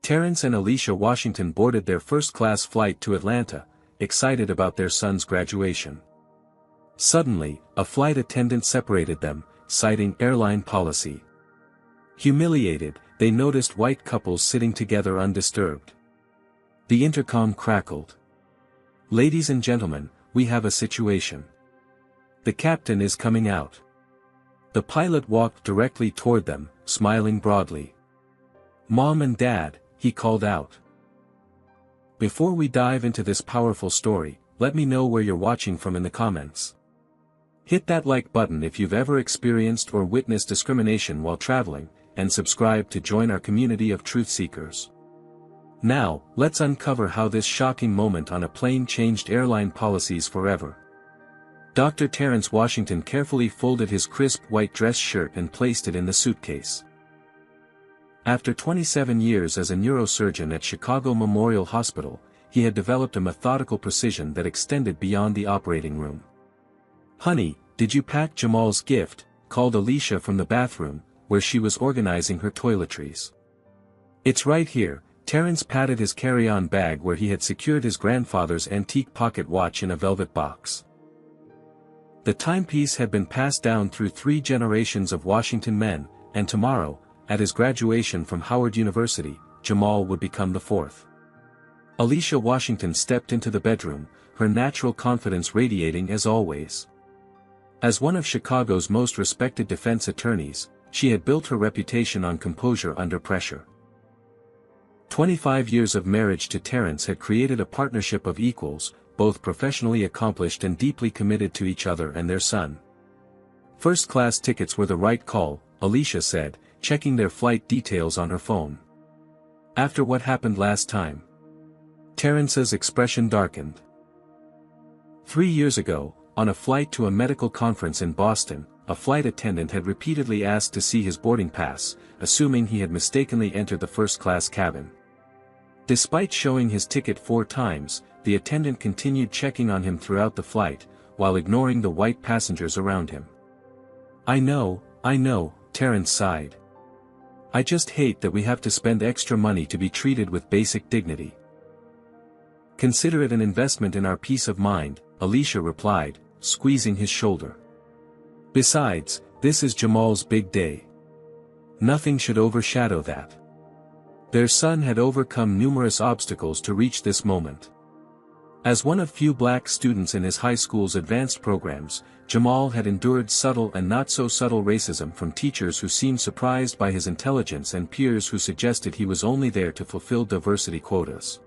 Terrence and Alicia Washington boarded their first-class flight to Atlanta, excited about their son's graduation. Suddenly, a flight attendant separated them, citing airline policy. Humiliated, they noticed white couples sitting together undisturbed. The intercom crackled. "Ladies and gentlemen, we have a situation. The captain is coming out." The pilot walked directly toward them, smiling broadly. "Mom and Dad," he called out. Before we dive into this powerful story, let me know where you're watching from in the comments. Hit that like button if you've ever experienced or witnessed discrimination while traveling, and subscribe to join our community of truth seekers. Now, let's uncover how this shocking moment on a plane changed airline policies forever. Dr. Terrence Washington carefully folded his crisp white dress shirt and placed it in the suitcase. After 27 years as a neurosurgeon at Chicago Memorial Hospital, he had developed a methodical precision that extended beyond the operating room. "Honey, did you pack Jamal's gift?" called Alicia from the bathroom, where she was organizing her toiletries. "It's right here." Terrence patted his carry-on bag where he had secured his grandfather's antique pocket watch in a velvet box. The timepiece had been passed down through 3 generations of Washington men, and tomorrow, at his graduation from Howard University, Jamal would become the 4th. Alicia Washington stepped into the bedroom, her natural confidence radiating as always. As one of Chicago's most respected defense attorneys, she had built her reputation on composure under pressure. 25 years of marriage to Terrence had created a partnership of equals, both professionally accomplished and deeply committed to each other and their son. "First-class tickets were the right call," Alicia said, checking their flight details on her phone. "After what happened last time?" Terrence's expression darkened. 3 years ago, on a flight to a medical conference in Boston, a flight attendant had repeatedly asked to see his boarding pass, assuming he had mistakenly entered the first-class cabin. Despite showing his ticket 4 times, the attendant continued checking on him throughout the flight, while ignoring the white passengers around him. I know, Terrence sighed. "I just hate that we have to spend extra money to be treated with basic dignity." "Consider it an investment in our peace of mind," Alicia replied, squeezing his shoulder. "Besides, this is Jamal's big day. Nothing should overshadow that." Their son had overcome numerous obstacles to reach this moment. As one of few black students in his high school's advanced programs, Jamal had endured subtle and not-so-subtle racism from teachers who seemed surprised by his intelligence and peers who suggested he was only there to fulfill diversity quotas.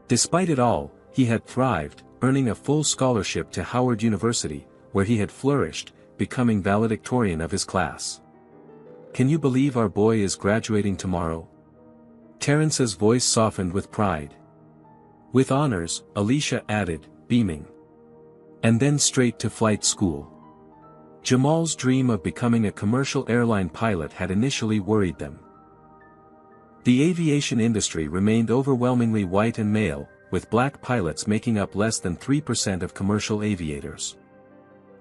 Despite it all, he had thrived, earning a full scholarship to Howard University, where he had flourished, becoming valedictorian of his class. "Can you believe our boy is graduating tomorrow?" Terrence's voice softened with pride. "With honors," Alicia added, beaming. "And then straight to flight school." Jamal's dream of becoming a commercial airline pilot had initially worried them. The aviation industry remained overwhelmingly white and male, with black pilots making up less than 3% of commercial aviators.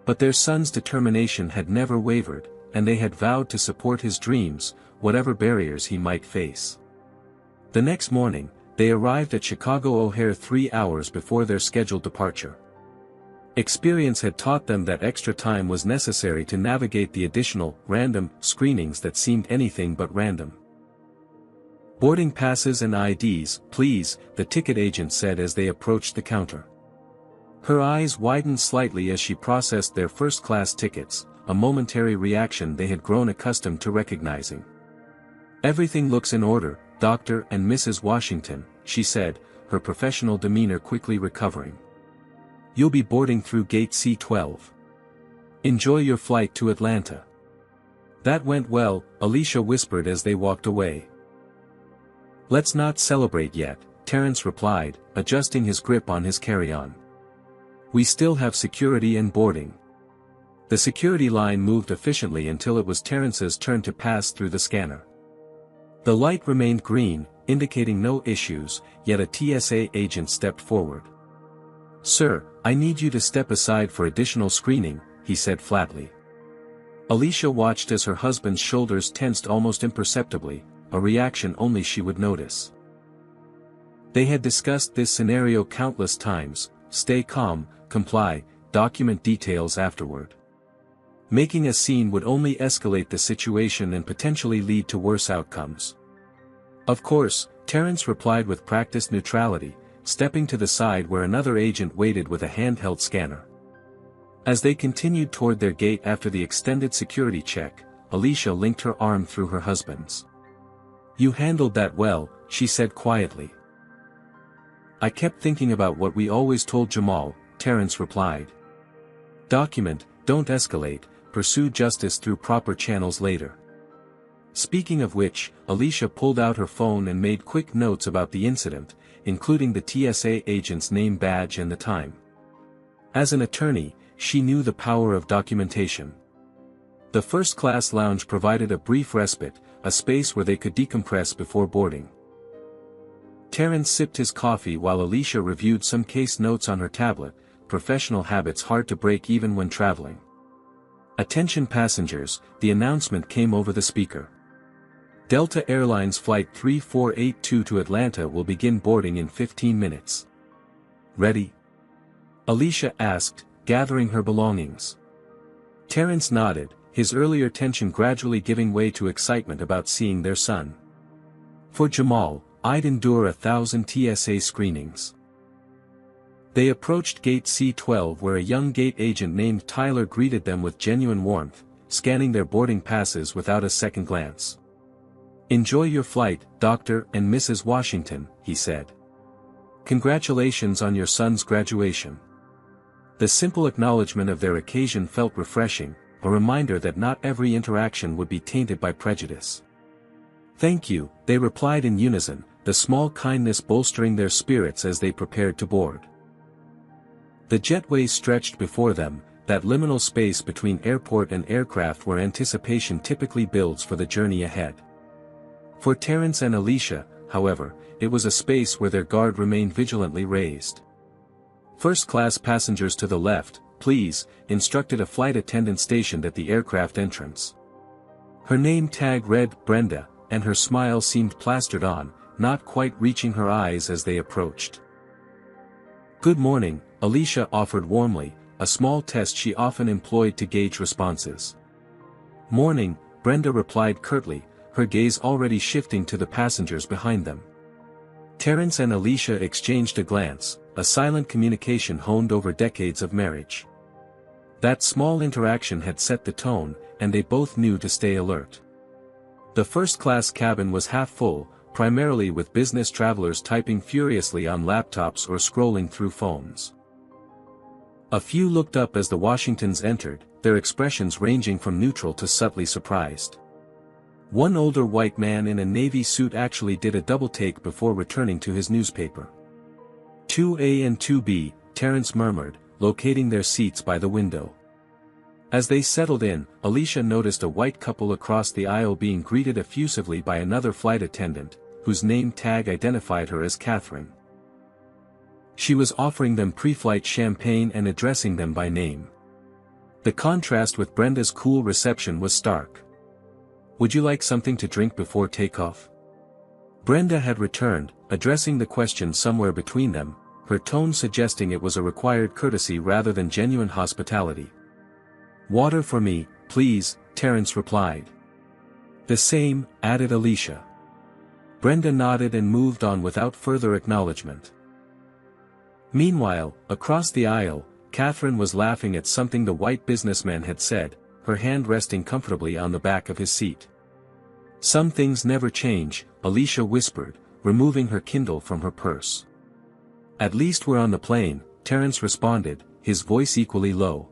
But their son's determination had never wavered, and they had vowed to support his dreams, whatever barriers he might face. The next morning, they arrived at Chicago O'Hare 3 hours before their scheduled departure. Experience had taught them that extra time was necessary to navigate the additional, random, screenings that seemed anything but random. "Boarding passes and IDs, please," the ticket agent said as they approached the counter. Her eyes widened slightly as she processed their first-class tickets, a momentary reaction they had grown accustomed to recognizing. "Everything looks in order, Dr. and Mrs. Washington," she said, her professional demeanor quickly recovering. "You'll be boarding through gate C12. Enjoy your flight to Atlanta." "That went well," Alicia whispered as they walked away. "Let's not celebrate yet," Terrence replied, adjusting his grip on his carry-on. "We still have security and boarding." The security line moved efficiently until it was Terrence's turn to pass through the scanner. The light remained green, indicating no issues, yet a TSA agent stepped forward. "Sir, I need you to step aside for additional screening," he said flatly. Alicia watched as her husband's shoulders tensed almost imperceptibly, a reaction only she would notice. They had discussed this scenario countless times: stay calm, comply, document details afterward. Making a scene would only escalate the situation and potentially lead to worse outcomes. Of course, Terence replied with practiced neutrality, stepping to the side where another agent waited with a handheld scanner. As they continued toward their gate after the extended security check, Alicia linked her arm through her husband's. "You handled that well," she said quietly. "I kept thinking about what we always told Jamal," Terence replied. "Document, don't escalate, pursue justice through proper channels later." Speaking of which, Alicia pulled out her phone and made quick notes about the incident, including the TSA agent's name, badge and the time. As an attorney, she knew the power of documentation. The first-class lounge provided a brief respite, a space where they could decompress before boarding. Terence sipped his coffee while Alicia reviewed some case notes on her tablet, professional habits hard to break even when traveling. "Attention passengers," the announcement came over the speaker. "Delta Airlines Flight 3482 to Atlanta will begin boarding in 15 minutes. Ready?" Alicia asked, gathering her belongings. Terence nodded, his earlier tension gradually giving way to excitement about seeing their son. "For Jamal, I'd endure 1,000 TSA screenings." They approached gate C12 where a young gate agent named Tyler greeted them with genuine warmth, scanning their boarding passes without a second glance. "Enjoy your flight, Dr. and Mrs. Washington," he said. "Congratulations on your son's graduation." The simple acknowledgement of their occasion felt refreshing, a reminder that not every interaction would be tainted by prejudice. "Thank you," they replied in unison, the small kindness bolstering their spirits as they prepared to board. The jetway stretched before them, that liminal space between airport and aircraft where anticipation typically builds for the journey ahead. For Terence and Alicia, however, it was a space where their guard remained vigilantly raised. "First-class passengers to the left, please," instructed a flight attendant stationed at the aircraft entrance. Her name tag read Brenda, and her smile seemed plastered on, not quite reaching her eyes as they approached. "Good morning," Alicia offered warmly, a small test she often employed to gauge responses. "Morning," Brenda replied curtly, her gaze already shifting to the passengers behind them. Terence and Alicia exchanged a glance, a silent communication honed over decades of marriage. That small interaction had set the tone, and they both knew to stay alert. The first-class cabin was half full, primarily with business travelers typing furiously on laptops or scrolling through phones. A few looked up as the Washingtons entered, their expressions ranging from neutral to subtly surprised. One older white man in a navy suit actually did a double-take before returning to his newspaper. "2A and 2B, Terence murmured, locating their seats by the window. As they settled in, Alicia noticed a white couple across the aisle being greeted effusively by another flight attendant, whose name tag identified her as Catherine. She was offering them pre-flight champagne and addressing them by name. The contrast with Brenda's cool reception was stark. "Would you like something to drink before takeoff?" Brenda had returned, addressing the question somewhere between them, her tone suggesting it was a required courtesy rather than genuine hospitality. "Water for me, please," Terence replied. "The same," added Alicia. Brenda nodded and moved on without further acknowledgement. Meanwhile, across the aisle, Catherine was laughing at something the white businessman had said, her hand resting comfortably on the back of his seat. "Some things never change," Alicia whispered, removing her Kindle from her purse. "At least we're on the plane," Terence responded, his voice equally low.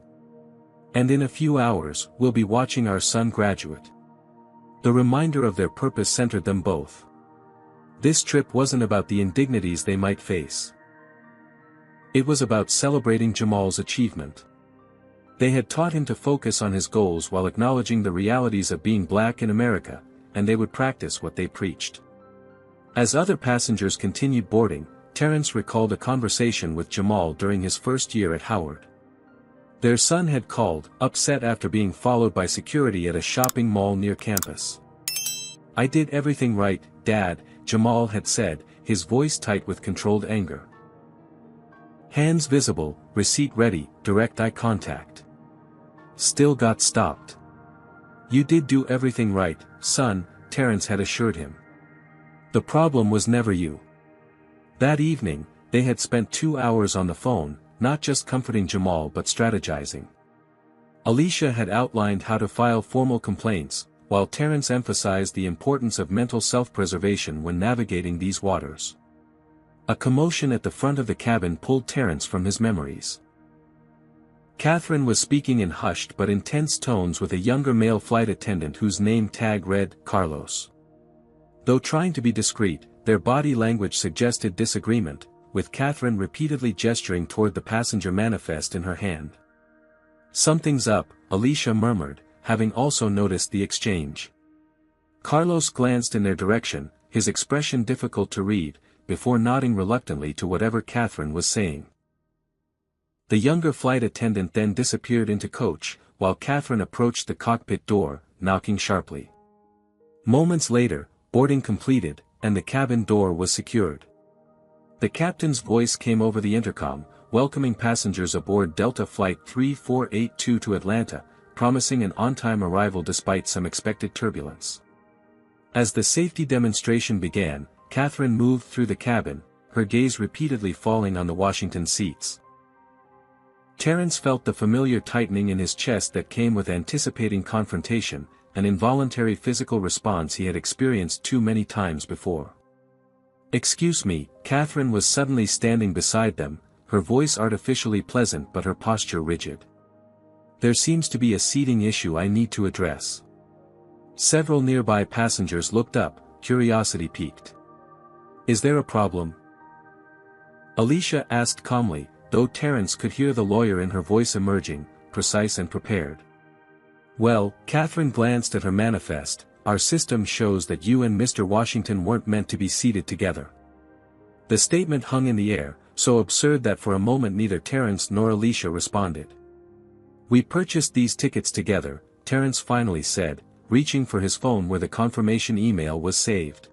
"And in a few hours, we'll be watching our son graduate." The reminder of their purpose centered them both. This trip wasn't about the indignities they might face. It was about celebrating Jamal's achievement. They had taught him to focus on his goals while acknowledging the realities of being black in America, and they would practice what they preached. As other passengers continued boarding, Terence recalled a conversation with Jamal during his first year at Howard. Their son had called, upset after being followed by security at a shopping mall near campus. "I did everything right, Dad," Jamal had said, his voice tight with controlled anger. Hands visible, receipt ready, direct eye contact. Still got stopped. "You did do everything right, son," Terrence had assured him. "The problem was never you." That evening, they had spent 2 hours on the phone, not just comforting Jamal but strategizing. Alicia had outlined how to file formal complaints, while Terrence emphasized the importance of mental self-preservation when navigating these waters. A commotion at the front of the cabin pulled Terrence from his memories. Catherine was speaking in hushed but intense tones with a younger male flight attendant whose name tag read, Carlos. Though trying to be discreet, their body language suggested disagreement, with Catherine repeatedly gesturing toward the passenger manifest in her hand. "Something's up," Alicia murmured, having also noticed the exchange. Carlos glanced in their direction, his expression difficult to read, before nodding reluctantly to whatever Catherine was saying. The younger flight attendant then disappeared into coach, while Catherine approached the cockpit door, knocking sharply. Moments later, boarding completed, and the cabin door was secured. The captain's voice came over the intercom, welcoming passengers aboard Delta Flight 3482 to Atlanta, promising an on-time arrival despite some expected turbulence. As the safety demonstration began, Catherine moved through the cabin, her gaze repeatedly falling on the Washington seats. Terrence felt the familiar tightening in his chest that came with anticipating confrontation, an involuntary physical response he had experienced too many times before. "Excuse me," Catherine was suddenly standing beside them, her voice artificially pleasant but her posture rigid. "There seems to be a seating issue I need to address." Several nearby passengers looked up, curiosity piqued. "Is there a problem?" Alicia asked calmly, though Terrence could hear the lawyer in her voice emerging, precise and prepared. "Well," Catherine glanced at her manifest, "our system shows that you and Mr. Washington weren't meant to be seated together." The statement hung in the air, so absurd that for a moment neither Terrence nor Alicia responded. "We purchased these tickets together," Terrence finally said, reaching for his phone where the confirmation email was saved.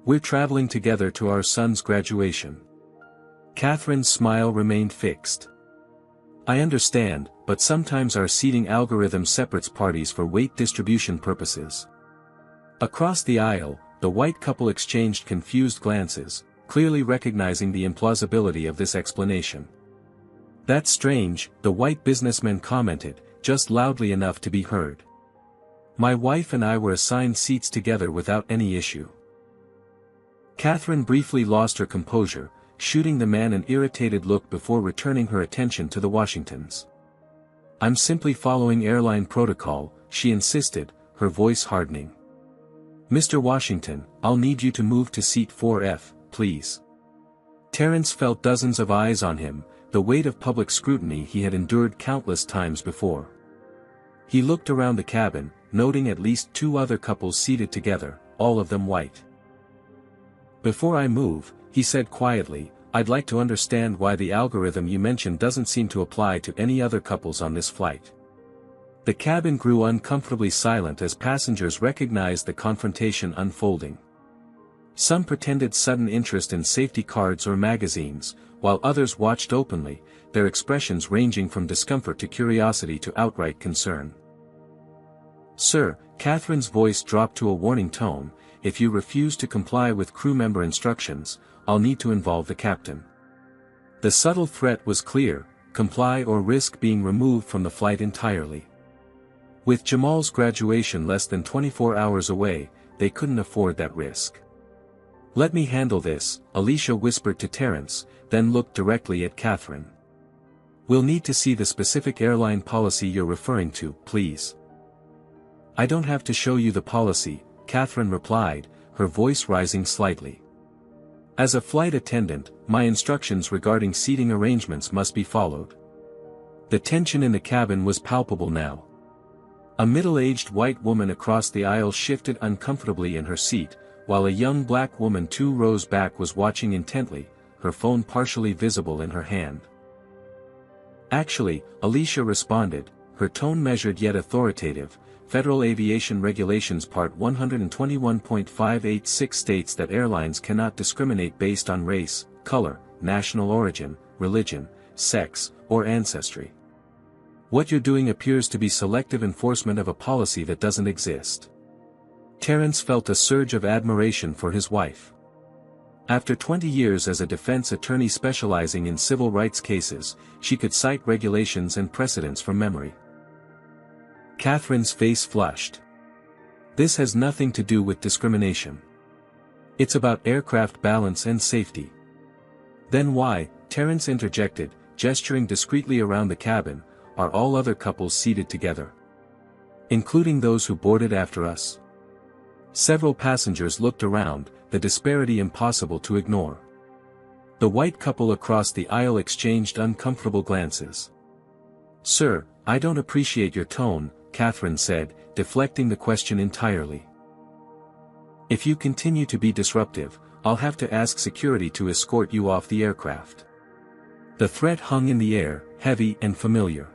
"We're traveling together to our son's graduation." Catherine's smile remained fixed. "I understand, but sometimes our seating algorithm separates parties for weight distribution purposes." Across the aisle, the white couple exchanged confused glances, clearly recognizing the implausibility of this explanation. "That's strange," the white businessman commented, just loudly enough to be heard. "My wife and I were assigned seats together without any issue." Catherine briefly lost her composure, shooting the man an irritated look before returning her attention to the Washingtons. "I'm simply following airline protocol," she insisted, her voice hardening. "Mr. Washington, I'll need you to move to seat 4F, please." Terrence felt dozens of eyes on him, the weight of public scrutiny he had endured countless times before. He looked around the cabin, noting at least 2 other couples seated together, all of them white. "Before I move," he said quietly, "I'd like to understand why the algorithm you mentioned doesn't seem to apply to any other couples on this flight." The cabin grew uncomfortably silent as passengers recognized the confrontation unfolding. Some pretended sudden interest in safety cards or magazines, while others watched openly, their expressions ranging from discomfort to curiosity to outright concern. "Sir," Catherine's voice dropped to a warning tone, "if you refuse to comply with crew member instructions, I'll need to involve the captain." The subtle threat was clear: comply or risk being removed from the flight entirely. With Jamal's graduation less than 24 hours away, they couldn't afford that risk. "Let me handle this," Alicia whispered to Terrence, then looked directly at Catherine. "We'll need to see the specific airline policy you're referring to, please." "I don't have to show you the policy," Catherine replied, her voice rising slightly. "As a flight attendant, my instructions regarding seating arrangements must be followed." The tension in the cabin was palpable now. A middle-aged white woman across the aisle shifted uncomfortably in her seat, while a young black woman 2 rows back was watching intently, her phone partially visible in her hand. "Actually," Alicia responded, her tone measured yet authoritative, Federal Aviation Regulations Part 121.586 states that airlines cannot discriminate based on race, color, national origin, religion, sex, or ancestry. What you're doing appears to be selective enforcement of a policy that doesn't exist. Terence felt a surge of admiration for his wife. After 20 years as a defense attorney specializing in civil rights cases, she could cite regulations and precedents from memory. Catherine's face flushed. This has nothing to do with discrimination. It's about aircraft balance and safety. Then why, Terence interjected, gesturing discreetly around the cabin, are all other couples seated together? Including those who boarded after us? Several passengers looked around, the disparity impossible to ignore. The white couple across the aisle exchanged uncomfortable glances. "Sir, I don't appreciate your tone," Catherine said, deflecting the question entirely. "If you continue to be disruptive, I'll have to ask security to escort you off the aircraft." The threat hung in the air, heavy and familiar.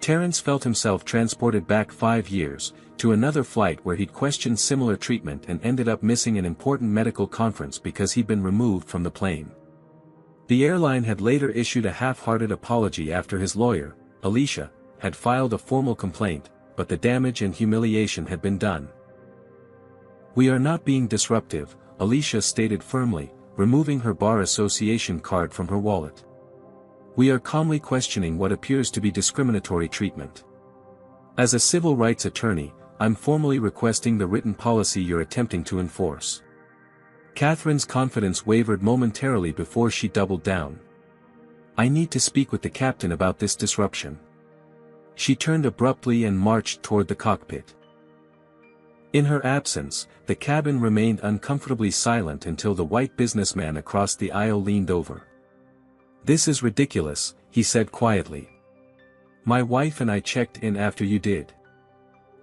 Terence felt himself transported back 5 years, to another flight where he'd questioned similar treatment and ended up missing an important medical conference because he'd been removed from the plane. The airline had later issued a half-hearted apology after his lawyer, Alicia, had filed a formal complaint, but the damage and humiliation had been done. "We are not being disruptive," Alicia stated firmly, removing her bar association card from her wallet. "We are calmly questioning what appears to be discriminatory treatment. As a civil rights attorney, I'm formally requesting the written policy you're attempting to enforce." Catherine's confidence wavered momentarily before she doubled down. "I need to speak with the captain about this disruption." She turned abruptly and marched toward the cockpit. In her absence, the cabin remained uncomfortably silent until the white businessman across the aisle leaned over. "This is ridiculous," he said quietly. "My wife and I checked in after you did.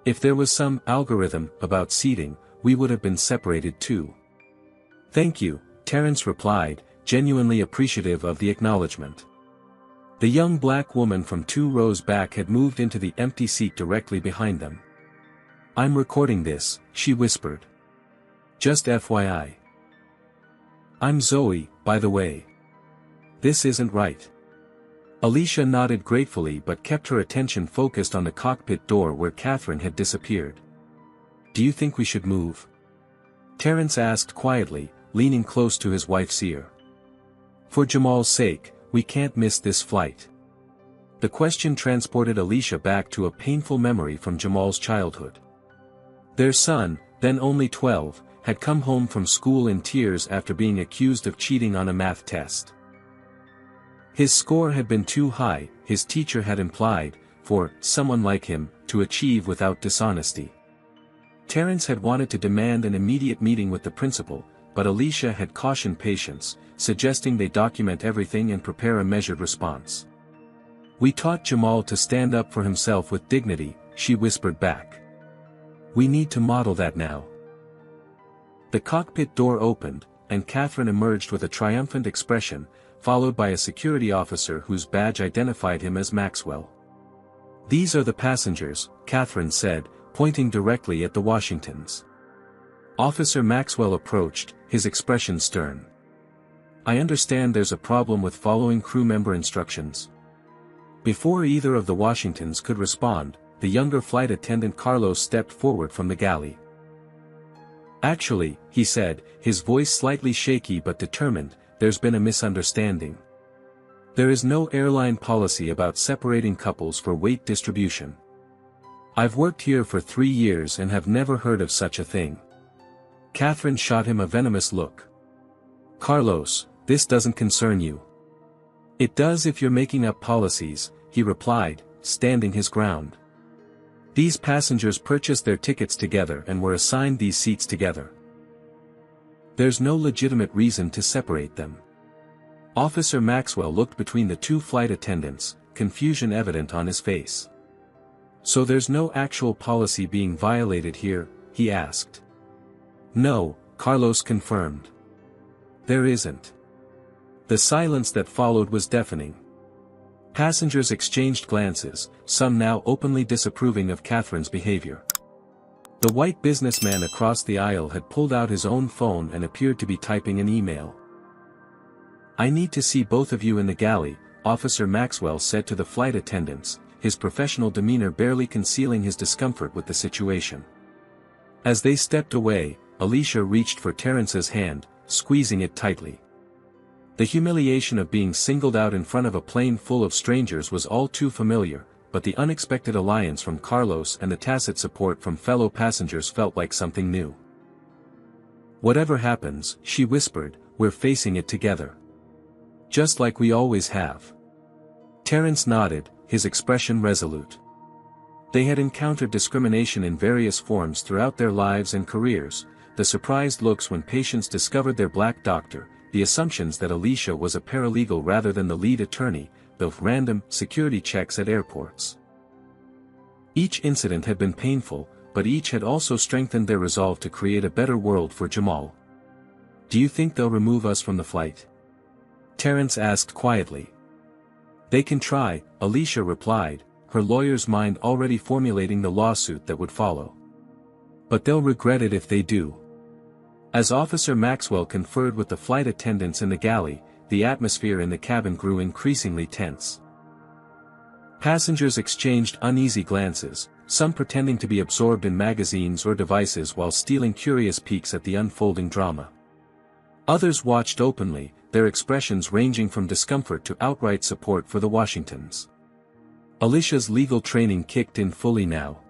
If there was some algorithm about seating, we would have been separated too." "Thank you," Terence replied, genuinely appreciative of the acknowledgement. The young black woman from 2 rows back had moved into the empty seat directly behind them. "I'm recording this," she whispered. "Just FYI. I'm Zoe, by the way. This isn't right." Alicia nodded gratefully but kept her attention focused on the cockpit door where Catherine had disappeared. "Do you think we should move?" Terence asked quietly, leaning close to his wife's ear. "For Jamal's sake, we can't miss this flight." The question transported Alicia back to a painful memory from Jamal's childhood. Their son, then only 12, had come home from school in tears after being accused of cheating on a math test. His score had been too high, his teacher had implied, for someone like him to achieve without dishonesty. Terence had wanted to demand an immediate meeting with the principal, but Alicia had cautioned patience, suggesting they document everything and prepare a measured response. "We taught Jamal to stand up for himself with dignity," she whispered back. "We need to model that now." The cockpit door opened, and Catherine emerged with a triumphant expression, followed by a security officer whose badge identified him as Maxwell. "These are the passengers," Catherine said, pointing directly at the Washingtons. Officer Maxwell approached, his expression stern. "I understand there's a problem with following crew member instructions." Before either of the Washingtons could respond, the younger flight attendant Carlos stepped forward from the galley. "Actually," he said, his voice slightly shaky but determined, "there's been a misunderstanding. There is no airline policy about separating couples for weight distribution. I've worked here for 3 years and have never heard of such a thing." Catherine shot him a venomous look. "Carlos, this doesn't concern you." "It does if you're making up policies," he replied, standing his ground. "These passengers purchased their tickets together and were assigned these seats together. There's no legitimate reason to separate them." Officer Maxwell looked between the 2 flight attendants, confusion evident on his face. "So there's no actual policy being violated here?" he asked. "No," Carlos confirmed. "There isn't." The silence that followed was deafening. Passengers exchanged glances, some now openly disapproving of Catherine's behavior. The white businessman across the aisle had pulled out his own phone and appeared to be typing an email. "I need to see both of you in the galley," Officer Maxwell said to the flight attendants, his professional demeanor barely concealing his discomfort with the situation. As they stepped away, Alicia reached for Terence's hand, squeezing it tightly. The humiliation of being singled out in front of a plane full of strangers was all too familiar, but the unexpected alliance from Carlos and the tacit support from fellow passengers felt like something new. "Whatever happens," she whispered, "we're facing it together. Just like we always have." Terence nodded, his expression resolute. They had encountered discrimination in various forms throughout their lives and careers, the surprised looks when patients discovered their black doctor, the assumptions that Alicia was a paralegal rather than the lead attorney, the random security checks at airports. Each incident had been painful, but each had also strengthened their resolve to create a better world for Jamal. "Do you think they'll remove us from the flight?" Terence asked quietly. "They can try," Alicia replied, her lawyer's mind already formulating the lawsuit that would follow. "But they'll regret it if they do." As Officer Maxwell conferred with the flight attendants in the galley, the atmosphere in the cabin grew increasingly tense. Passengers exchanged uneasy glances, some pretending to be absorbed in magazines or devices while stealing curious peeks at the unfolding drama. Others watched openly, their expressions ranging from discomfort to outright support for the Washingtons. Alicia's legal training kicked in fully now.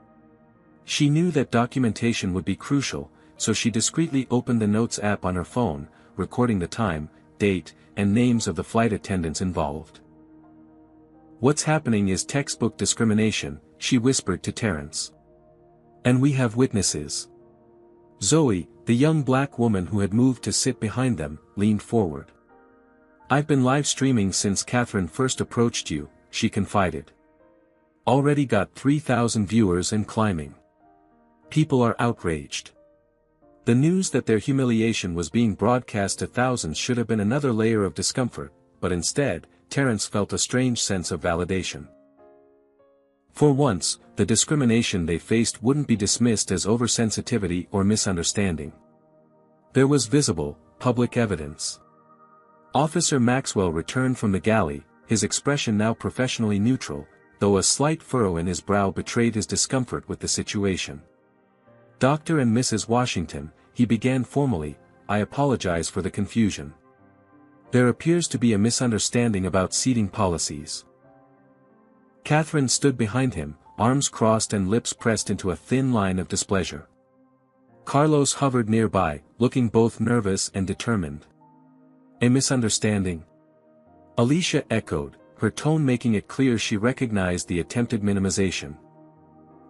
She knew that documentation would be crucial, so she discreetly opened the Notes app on her phone, recording the time, date, and names of the flight attendants involved. "What's happening is textbook discrimination," she whispered to Terence. "And we have witnesses." Zoe, the young black woman who had moved to sit behind them, leaned forward. "I've been live streaming since Catherine first approached you," she confided. "Already got 3,000 viewers and climbing. People are outraged." The news that their humiliation was being broadcast to thousands should have been another layer of discomfort, but instead, Terence felt a strange sense of validation. For once, the discrimination they faced wouldn't be dismissed as oversensitivity or misunderstanding. There was visible, public evidence. Officer Maxwell returned from the galley, his expression now professionally neutral, though a slight furrow in his brow betrayed his discomfort with the situation. "Dr. and Mrs. Washington," he began formally, "I apologize for the confusion. There appears to be a misunderstanding about seating policies." Catherine stood behind him, arms crossed and lips pressed into a thin line of displeasure. Carlos hovered nearby, looking both nervous and determined. "A misunderstanding?" Alicia echoed, her tone making it clear she recognized the attempted minimization.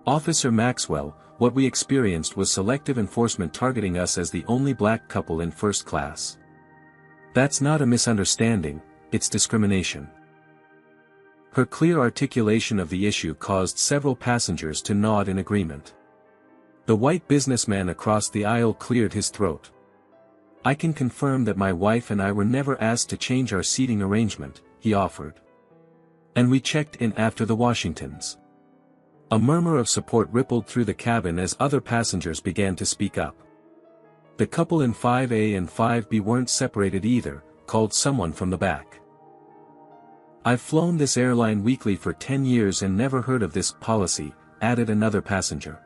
"Officer Maxwell, what we experienced was selective enforcement targeting us as the only black couple in first class. That's not a misunderstanding, it's discrimination." Her clear articulation of the issue caused several passengers to nod in agreement. The white businessman across the aisle cleared his throat. "I can confirm that my wife and I were never asked to change our seating arrangement," he offered. "And we checked in after the Washingtons." A murmur of support rippled through the cabin as other passengers began to speak up. "The couple in 5A and 5B weren't separated either," called someone from the back. "I've flown this airline weekly for 10 years and never heard of this policy," added another passenger.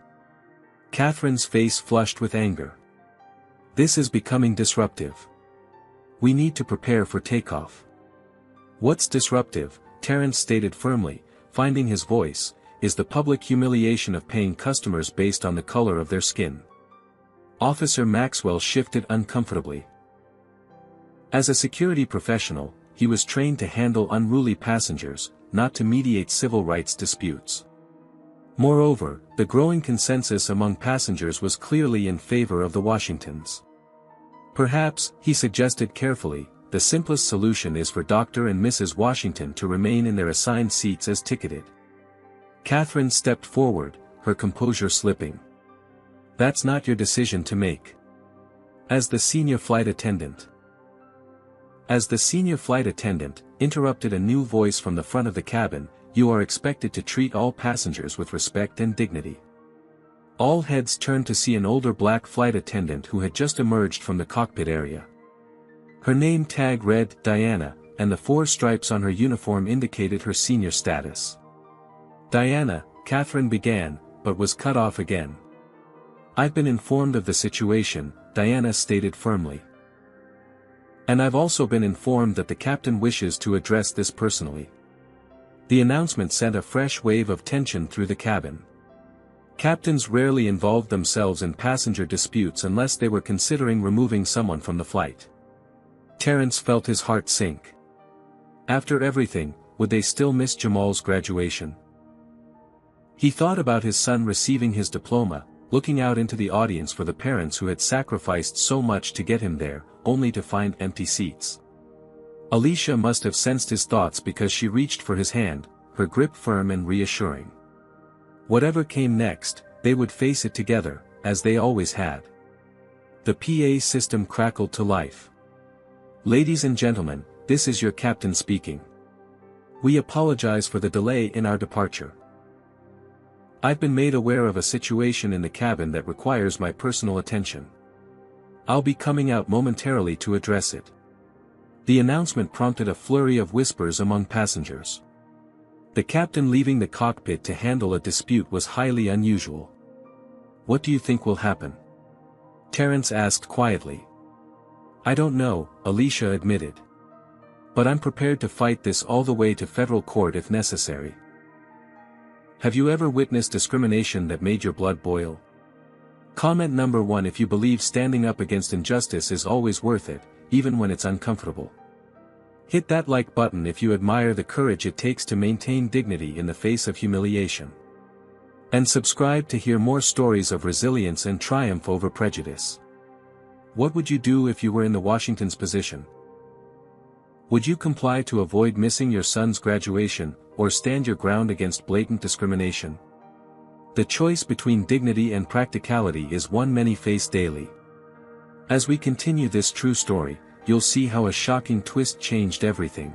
Catherine's face flushed with anger. "This is becoming disruptive. We need to prepare for takeoff." "What's disruptive," Terence stated firmly, finding his voice, "is the public humiliation of paying customers based on the color of their skin." Officer Maxwell shifted uncomfortably. As a security professional, he was trained to handle unruly passengers, not to mediate civil rights disputes. Moreover, the growing consensus among passengers was clearly in favor of the Washingtons. "Perhaps," he suggested carefully, "the simplest solution is for Dr. and Mrs. Washington to remain in their assigned seats as ticketed." Catherine stepped forward, her composure slipping. "That's not your decision to make." As the senior flight attendant, interrupted a new voice from the front of the cabin, "You are expected to treat all passengers with respect and dignity." All heads turned to see an older black flight attendant who had just emerged from the cockpit area. Her name tag read Diana, and the 4 stripes on her uniform indicated her senior status. "Diana," Catherine began, but was cut off again. "I've been informed of the situation," Diana stated firmly. "And I've also been informed that the captain wishes to address this personally." The announcement sent a fresh wave of tension through the cabin. Captains rarely involved themselves in passenger disputes unless they were considering removing someone from the flight. Terence felt his heart sink. After everything, would they still miss Jamal's graduation? He thought about his son receiving his diploma, looking out into the audience for the parents who had sacrificed so much to get him there, only to find empty seats. Alicia must have sensed his thoughts because she reached for his hand, her grip firm and reassuring. Whatever came next, they would face it together, as they always had. The PA system crackled to life. "Ladies and gentlemen, this is your captain speaking. We apologize for the delay in our departure. I've been made aware of a situation in the cabin that requires my personal attention. I'll be coming out momentarily to address it." The announcement prompted a flurry of whispers among passengers. The captain leaving the cockpit to handle a dispute was highly unusual. "What do you think will happen?" Terence asked quietly. "I don't know," Alicia admitted. "But I'm prepared to fight this all the way to federal court if necessary." Have you ever witnessed discrimination that made your blood boil? Comment number 1 if you believe standing up against injustice is always worth it, even when it's uncomfortable. Hit that like button if you admire the courage it takes to maintain dignity in the face of humiliation. And subscribe to hear more stories of resilience and triumph over prejudice. What would you do if you were in the Washington's position? Would you comply to avoid missing your son's graduation, or stand your ground against blatant discrimination? The choice between dignity and practicality is one many face daily. As we continue this true story, you'll see how a shocking twist changed everything.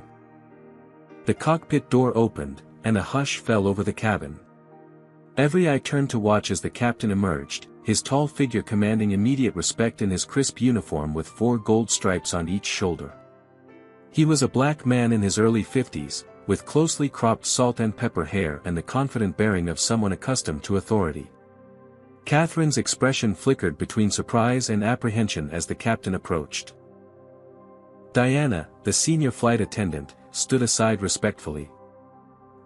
The cockpit door opened, and a hush fell over the cabin. Every eye turned to watch as the captain emerged, his tall figure commanding immediate respect in his crisp uniform with 4 gold stripes on each shoulder. He was a black man in his early 50s, with closely cropped salt and pepper hair and the confident bearing of someone accustomed to authority. Catherine's expression flickered between surprise and apprehension as the captain approached. Diana, the senior flight attendant, stood aside respectfully.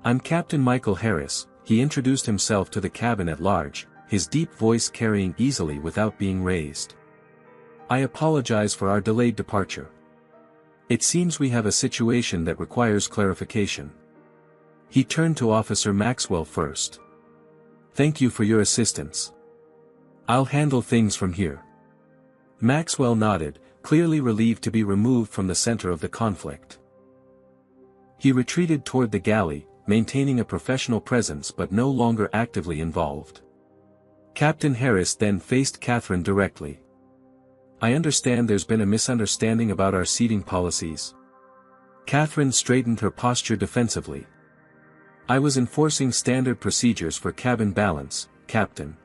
"I'm Captain Michael Harris," he introduced himself to the cabin at large, his deep voice carrying easily without being raised. "I apologize for our delayed departure. It seems we have a situation that requires clarification." He turned to Officer Maxwell first. "Thank you for your assistance. I'll handle things from here." Maxwell nodded, clearly relieved to be removed from the center of the conflict. He retreated toward the galley, maintaining a professional presence but no longer actively involved. Captain Harris then faced Catherine directly. "I understand there's been a misunderstanding about our seating policies." Catherine straightened her posture defensively. "I was enforcing standard procedures for cabin balance, Captain."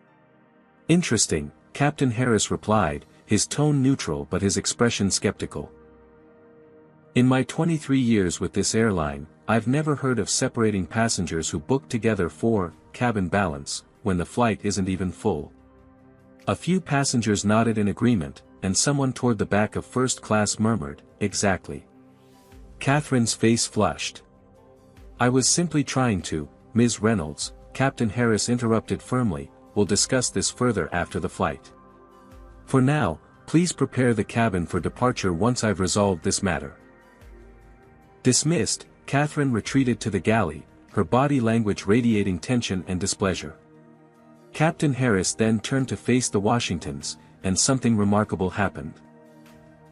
"Interesting," Captain Harris replied, his tone neutral but his expression skeptical. "In my 23 years with this airline, I've never heard of separating passengers who book together for cabin balance, when the flight isn't even full." A few passengers nodded in agreement, and someone toward the back of first class murmured, "Exactly." Catherine's face flushed. "I was simply trying to, Ms. Reynolds," Captain Harris interrupted firmly, "we'll discuss this further after the flight. For now, please prepare the cabin for departure once I've resolved this matter." Dismissed, Catherine retreated to the galley, her body language radiating tension and displeasure. Captain Harris then turned to face the Washingtons, and something remarkable happened.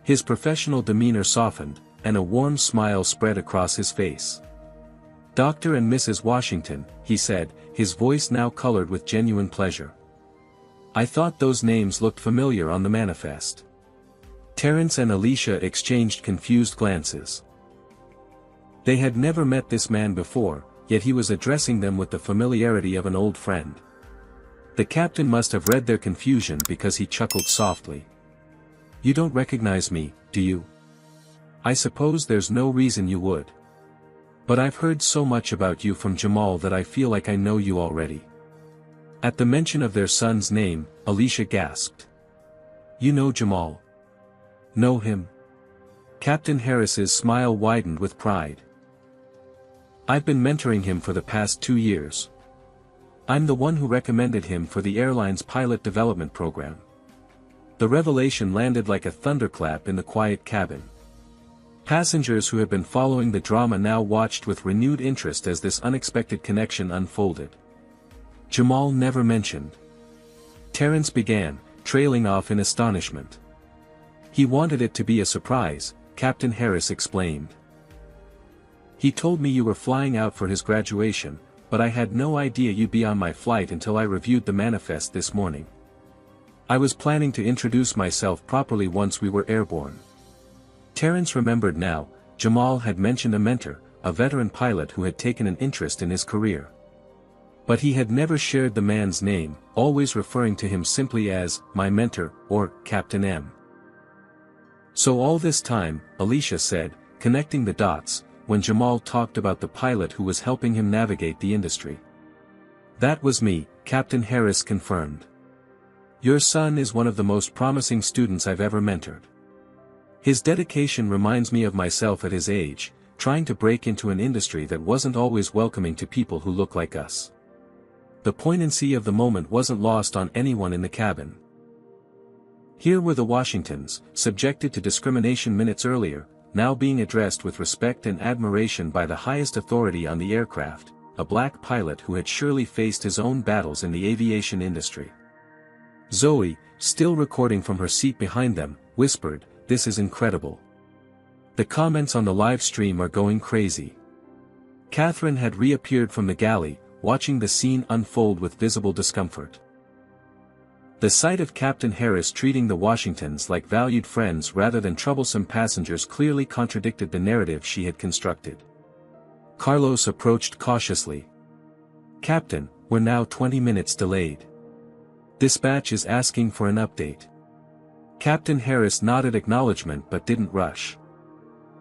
His professional demeanor softened, and a warm smile spread across his face. "Dr. and Mrs. Washington," he said, his voice now colored with genuine pleasure. "I thought those names looked familiar on the manifest." Terence and Alicia exchanged confused glances. They had never met this man before, yet he was addressing them with the familiarity of an old friend. The captain must have read their confusion because he chuckled softly. "You don't recognize me, do you? I suppose there's no reason you would. But I've heard so much about you from Jamal that I feel like I know you already." At the mention of their son's name, Alicia gasped. "You know Jamal? Know him?" Captain Harris's smile widened with pride. "I've been mentoring him for the past 2 years. I'm the one who recommended him for the airline's pilot development program." The revelation landed like a thunderclap in the quiet cabin. Passengers who had been following the drama now watched with renewed interest as this unexpected connection unfolded. "Jamal never mentioned." Terence began, trailing off in astonishment. "He wanted it to be a surprise," Captain Harris explained. "He told me you were flying out for his graduation, but I had no idea you'd be on my flight until I reviewed the manifest this morning. I was planning to introduce myself properly once we were airborne." Terence remembered now. Jamal had mentioned a mentor, a veteran pilot who had taken an interest in his career. But he had never shared the man's name, always referring to him simply as, "my mentor," or Captain M. "So all this time," Alicia said, connecting the dots, when Jamal talked about the pilot who was helping him navigate the industry. "That was me," Captain Harris confirmed. "Your son is one of the most promising students I've ever mentored. His dedication reminds me of myself at his age, trying to break into an industry that wasn't always welcoming to people who look like us." The poignancy of the moment wasn't lost on anyone in the cabin. Here were the Washingtons, subjected to discrimination minutes earlier, now being addressed with respect and admiration by the highest authority on the aircraft, a black pilot who had surely faced his own battles in the aviation industry. Zoe, still recording from her seat behind them, whispered, "This is incredible. The comments on the live stream are going crazy." Catherine had reappeared from the galley, watching the scene unfold with visible discomfort. The sight of Captain Harris treating the Washingtons like valued friends rather than troublesome passengers clearly contradicted the narrative she had constructed. Carlos approached cautiously. "Captain, we're now 20 minutes delayed. Dispatch is asking for an update." Captain Harris nodded acknowledgement but didn't rush.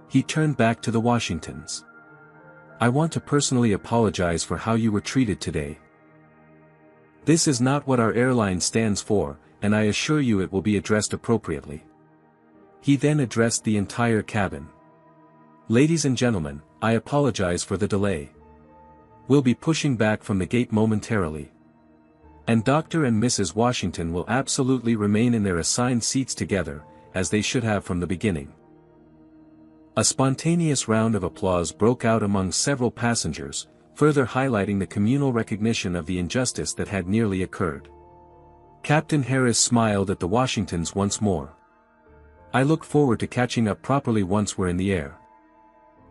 He turned back to the Washingtons. "I want to personally apologize for how you were treated today. This is not what our airline stands for, and I assure you it will be addressed appropriately." He then addressed the entire cabin. "Ladies and gentlemen, I apologize for the delay. We'll be pushing back from the gate momentarily. And Dr. and Mrs. Washington will absolutely remain in their assigned seats together, as they should have from the beginning." A spontaneous round of applause broke out among several passengers, further highlighting the communal recognition of the injustice that had nearly occurred. Captain Harris smiled at the Washingtons once more. "I look forward to catching up properly once we're in the air.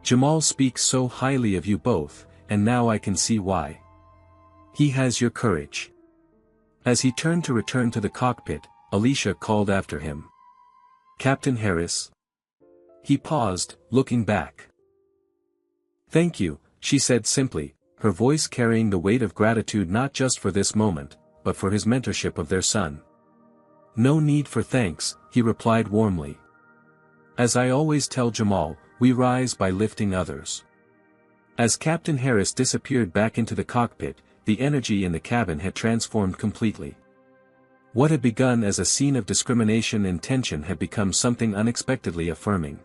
Jamal speaks so highly of you both, and now I can see why. He has your courage." As he turned to return to the cockpit, Alicia called after him. "Captain Harris?" He paused, looking back. "Thank you," she said simply, her voice carrying the weight of gratitude not just for this moment, but for his mentorship of their son. "No need for thanks," he replied warmly. "As I always tell Jamal, we rise by lifting others." As Captain Harris disappeared back into the cockpit, the energy in the cabin had transformed completely. What had begun as a scene of discrimination and tension had become something unexpectedly affirming.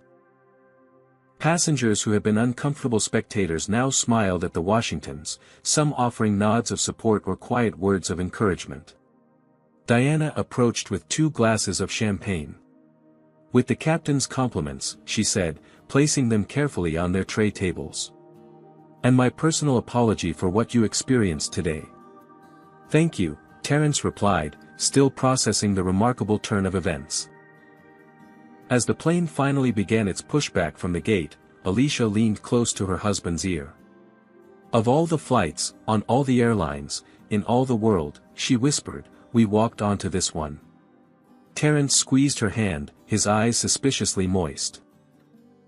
Passengers who had been uncomfortable spectators now smiled at the Washingtons, some offering nods of support or quiet words of encouragement. Diana approached with 2 glasses of champagne. "With the captain's compliments," she said, placing them carefully on their tray tables. "And my personal apology for what you experienced today." "Thank you," Terence replied, still processing the remarkable turn of events. As the plane finally began its pushback from the gate, Alicia leaned close to her husband's ear. "Of all the flights, on all the airlines, in all the world," she whispered, "we walked onto this one." Terence squeezed her hand, his eyes suspiciously moist.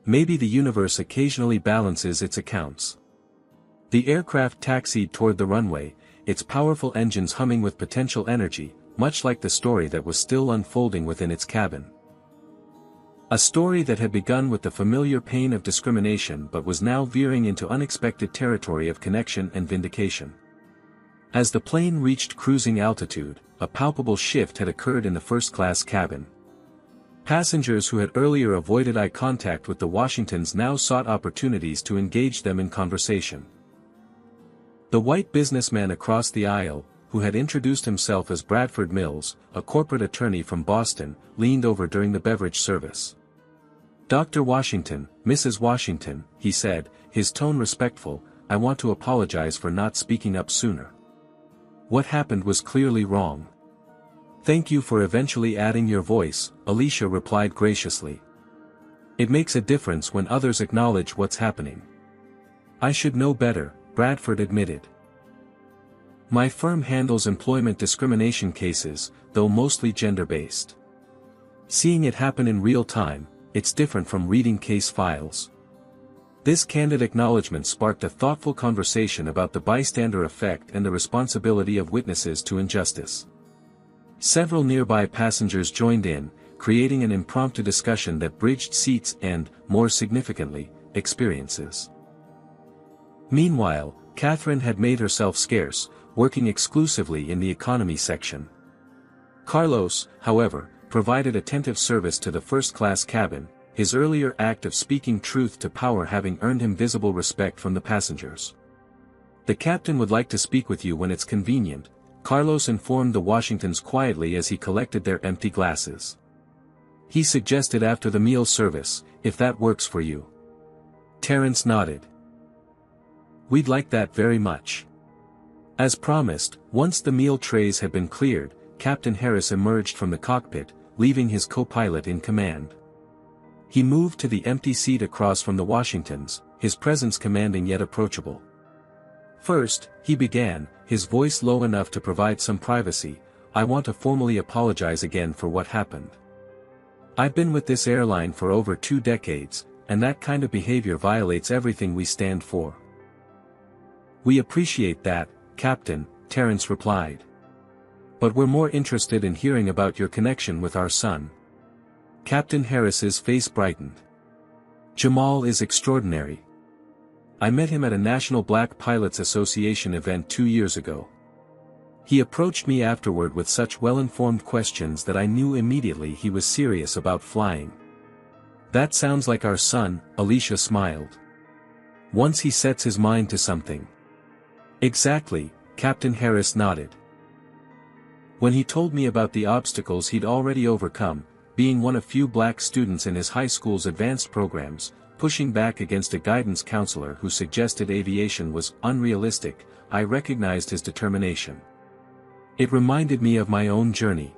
Maybe the universe occasionally balances its accounts. The aircraft taxied toward the runway, its powerful engines humming with potential energy, much like the story that was still unfolding within its cabin. A story that had begun with the familiar pain of discrimination but was now veering into unexpected territory of connection and vindication. As the plane reached cruising altitude, a palpable shift had occurred in the first-class cabin. Passengers who had earlier avoided eye contact with the Washingtons now sought opportunities to engage them in conversation. The white businessman across the aisle, who had introduced himself as Bradford Mills, a corporate attorney from Boston, leaned over during the beverage service. "Dr. Washington, Mrs. Washington," he said, his tone respectful, "I want to apologize for not speaking up sooner. What happened was clearly wrong." "Thank you for eventually adding your voice," Alicia replied graciously. "It makes a difference when others acknowledge what's happening." "I should know better," Bradford admitted. "My firm handles employment discrimination cases, though mostly gender-based. Seeing it happen in real time, it's different from reading case files." This candid acknowledgement sparked a thoughtful conversation about the bystander effect and the responsibility of witnesses to injustice. Several nearby passengers joined in, creating an impromptu discussion that bridged seats and, more significantly, experiences. Meanwhile, Catherine had made herself scarce, working exclusively in the economy section. Carlos, however, provided attentive service to the first-class cabin, his earlier act of speaking truth to power having earned him visible respect from the passengers. "The captain would like to speak with you when it's convenient," Carlos informed the Washingtons quietly as he collected their empty glasses. "He suggested after the meal service, if that works for you." Terrence nodded. "We'd like that very much." As promised, once the meal trays had been cleared, Captain Harris emerged from the cockpit, leaving his co-pilot in command. He moved to the empty seat across from the Washingtons, his presence commanding yet approachable. "First," he began, his voice low enough to provide some privacy, "I want to formally apologize again for what happened. I've been with this airline for over 2 decades, and that kind of behavior violates everything we stand for." "We appreciate that, Captain," Terrence replied. "But we're more interested in hearing about your connection with our son." Captain Harris's face brightened. "Jamal is extraordinary. I met him at a National Black Pilots Association event 2 years ago. He approached me afterward with such well-informed questions that I knew immediately he was serious about flying." "That sounds like our son," Alicia smiled. "Once he sets his mind to something." "Exactly," Captain Harris nodded. "When he told me about the obstacles he'd already overcome, being one of few black students in his high school's advanced programs, pushing back against a guidance counselor who suggested aviation was unrealistic, I recognized his determination. It reminded me of my own journey."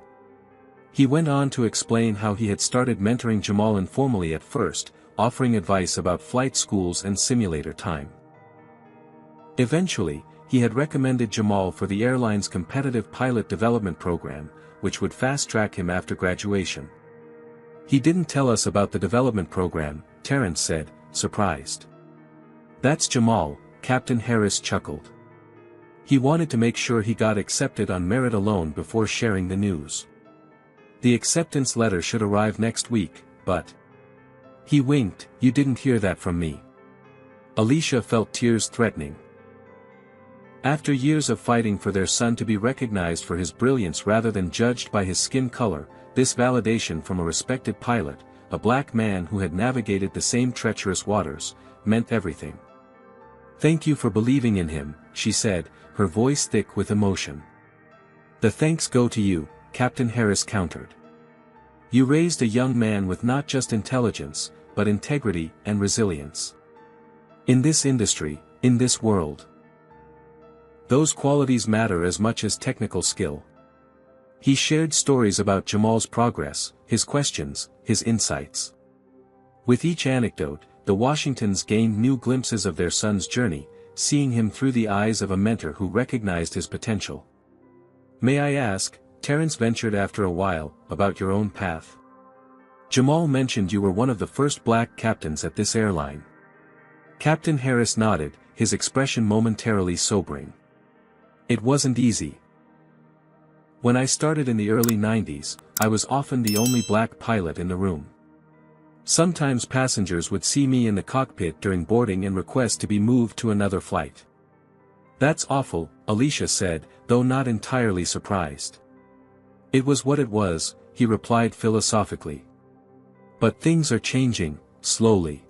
He went on to explain how he had started mentoring Jamal informally at first, offering advice about flight schools and simulator time. Eventually, he had recommended Jamal for the airline's competitive pilot development program, which would fast-track him after graduation. "He didn't tell us about the development program," Terrence said, surprised. "That's Jamal," Captain Harris chuckled. "He wanted to make sure he got accepted on merit alone before sharing the news. The acceptance letter should arrive next week, but..." He winked, "You didn't hear that from me." Alicia felt tears threatening. After years of fighting for their son to be recognized for his brilliance rather than judged by his skin color, this validation from a respected pilot, a black man who had navigated the same treacherous waters, meant everything. "Thank you for believing in him," she said, her voice thick with emotion. "The thanks go to you," Captain Harris countered. "You raised a young man with not just intelligence, but integrity and resilience. In this industry, in this world, those qualities matter as much as technical skill." He shared stories about Jamal's progress, his questions, his insights. With each anecdote, the Washingtons gained new glimpses of their son's journey, seeing him through the eyes of a mentor who recognized his potential. "May I ask," Terrence ventured after a while, "about your own path? Jamal mentioned you were one of the first black captains at this airline. Captain Harris nodded, his expression momentarily sobering. It wasn't easy. When I started in the early 90s, I was often the only black pilot in the room. Sometimes passengers would see me in the cockpit during boarding and request to be moved to another flight. That's awful, Alicia said, though not entirely surprised. It was what it was, he replied philosophically. But things are changing, slowly.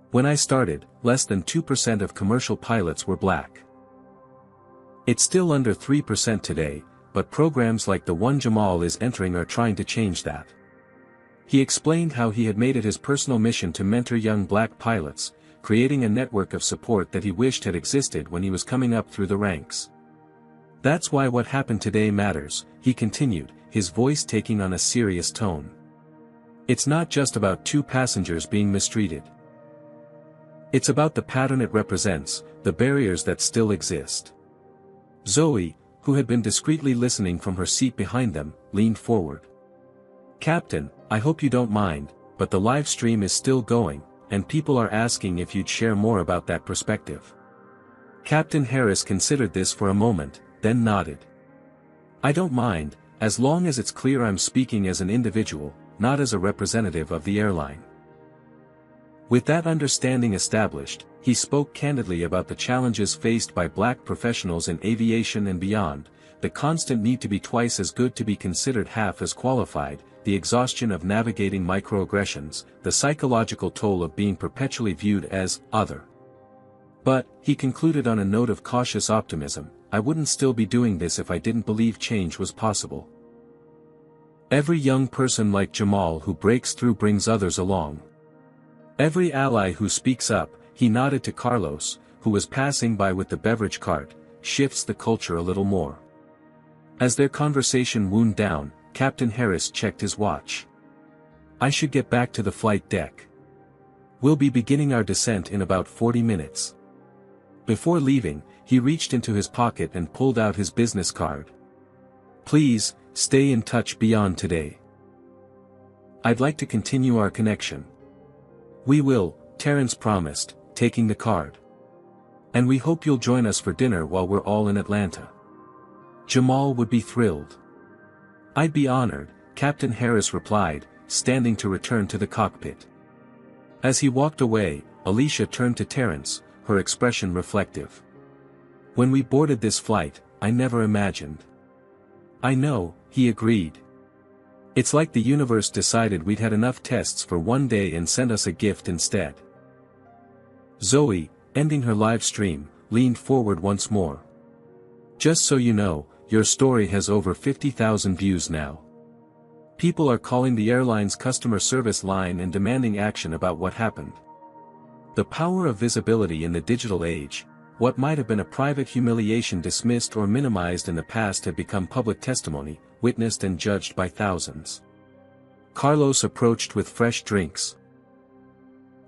When I started, less than 2% of commercial pilots were black. It's still under 3% today, but programs like the one Jamal is entering are trying to change that. He explained how he had made it his personal mission to mentor young black pilots, creating a network of support that he wished had existed when he was coming up through the ranks. That's why what happened today matters, he continued, his voice taking on a serious tone. It's not just about two passengers being mistreated. It's about the pattern it represents, the barriers that still exist. Zoe, who had been discreetly listening from her seat behind them, leaned forward. Captain, I hope you don't mind, but the live stream is still going, and people are asking if you'd share more about that perspective. Captain Harris considered this for a moment, then nodded. I don't mind, as long as it's clear I'm speaking as an individual, not as a representative of the airline. With that understanding established, he spoke candidly about the challenges faced by black professionals in aviation and beyond, the constant need to be twice as good to be considered half as qualified, the exhaustion of navigating microaggressions, the psychological toll of being perpetually viewed as other. But, he concluded on a note of cautious optimism, I wouldn't still be doing this if I didn't believe change was possible. Every young person like Jamal who breaks through brings others along. Every ally who speaks up, he nodded to Carlos, who was passing by with the beverage cart, shifts the culture a little more. As their conversation wound down, Captain Harris checked his watch. I should get back to the flight deck. We'll be beginning our descent in about 40 minutes. Before leaving, he reached into his pocket and pulled out his business card. Please, stay in touch beyond today. I'd like to continue our connection. We will, Terrence promised, taking the card. And we hope you'll join us for dinner while we're all in Atlanta. Jamal would be thrilled. I'd be honored, Captain Harris replied, standing to return to the cockpit. As he walked away, Alicia turned to Terrence, her expression reflective. When we boarded this flight, I never imagined. I know, he agreed. It's like the universe decided we'd had enough tests for one day and sent us a gift instead. Zoe, ending her live stream, leaned forward once more. Just so you know, your story has over 50,000 views now. People are calling the airline's customer service line and demanding action about what happened. The power of visibility in the digital age, what might have been a private humiliation dismissed or minimized in the past had become public testimony, witnessed and judged by thousands. Carlos approached with fresh drinks.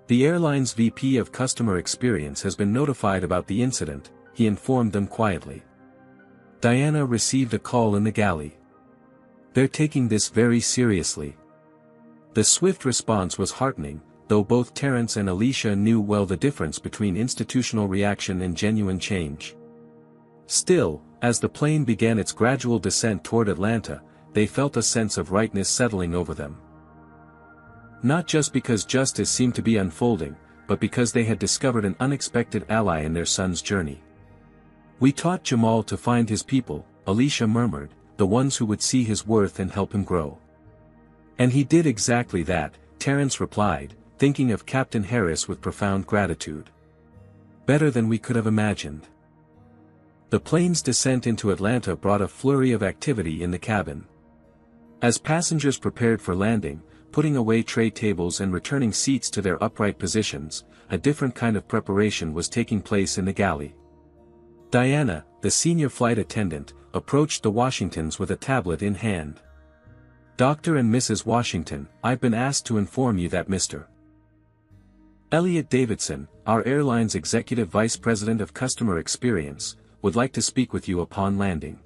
The airline's VP of Customer Experience has been notified about the incident, he informed them quietly. Diana received a call in the galley. They're taking this very seriously. The swift response was heartening, though both Terrence and Alicia knew well the difference between institutional reaction and genuine change. Still, as the plane began its gradual descent toward Atlanta, they felt a sense of rightness settling over them. Not just because justice seemed to be unfolding, but because they had discovered an unexpected ally in their son's journey. We taught Jamal to find his people, Alicia murmured, the ones who would see his worth and help him grow. And he did exactly that, Terrence replied, thinking of Captain Harris with profound gratitude. Better than we could have imagined. The plane's descent into Atlanta brought a flurry of activity in the cabin. As passengers prepared for landing, putting away tray tables and returning seats to their upright positions, a different kind of preparation was taking place in the galley. Diana, the senior flight attendant, approached the Washingtons with a tablet in hand. Dr. and Mrs. Washington, I've been asked to inform you that Mr. Elliot Davidson, our airline's Executive Vice President of Customer Experience, would like to speak with you upon landing.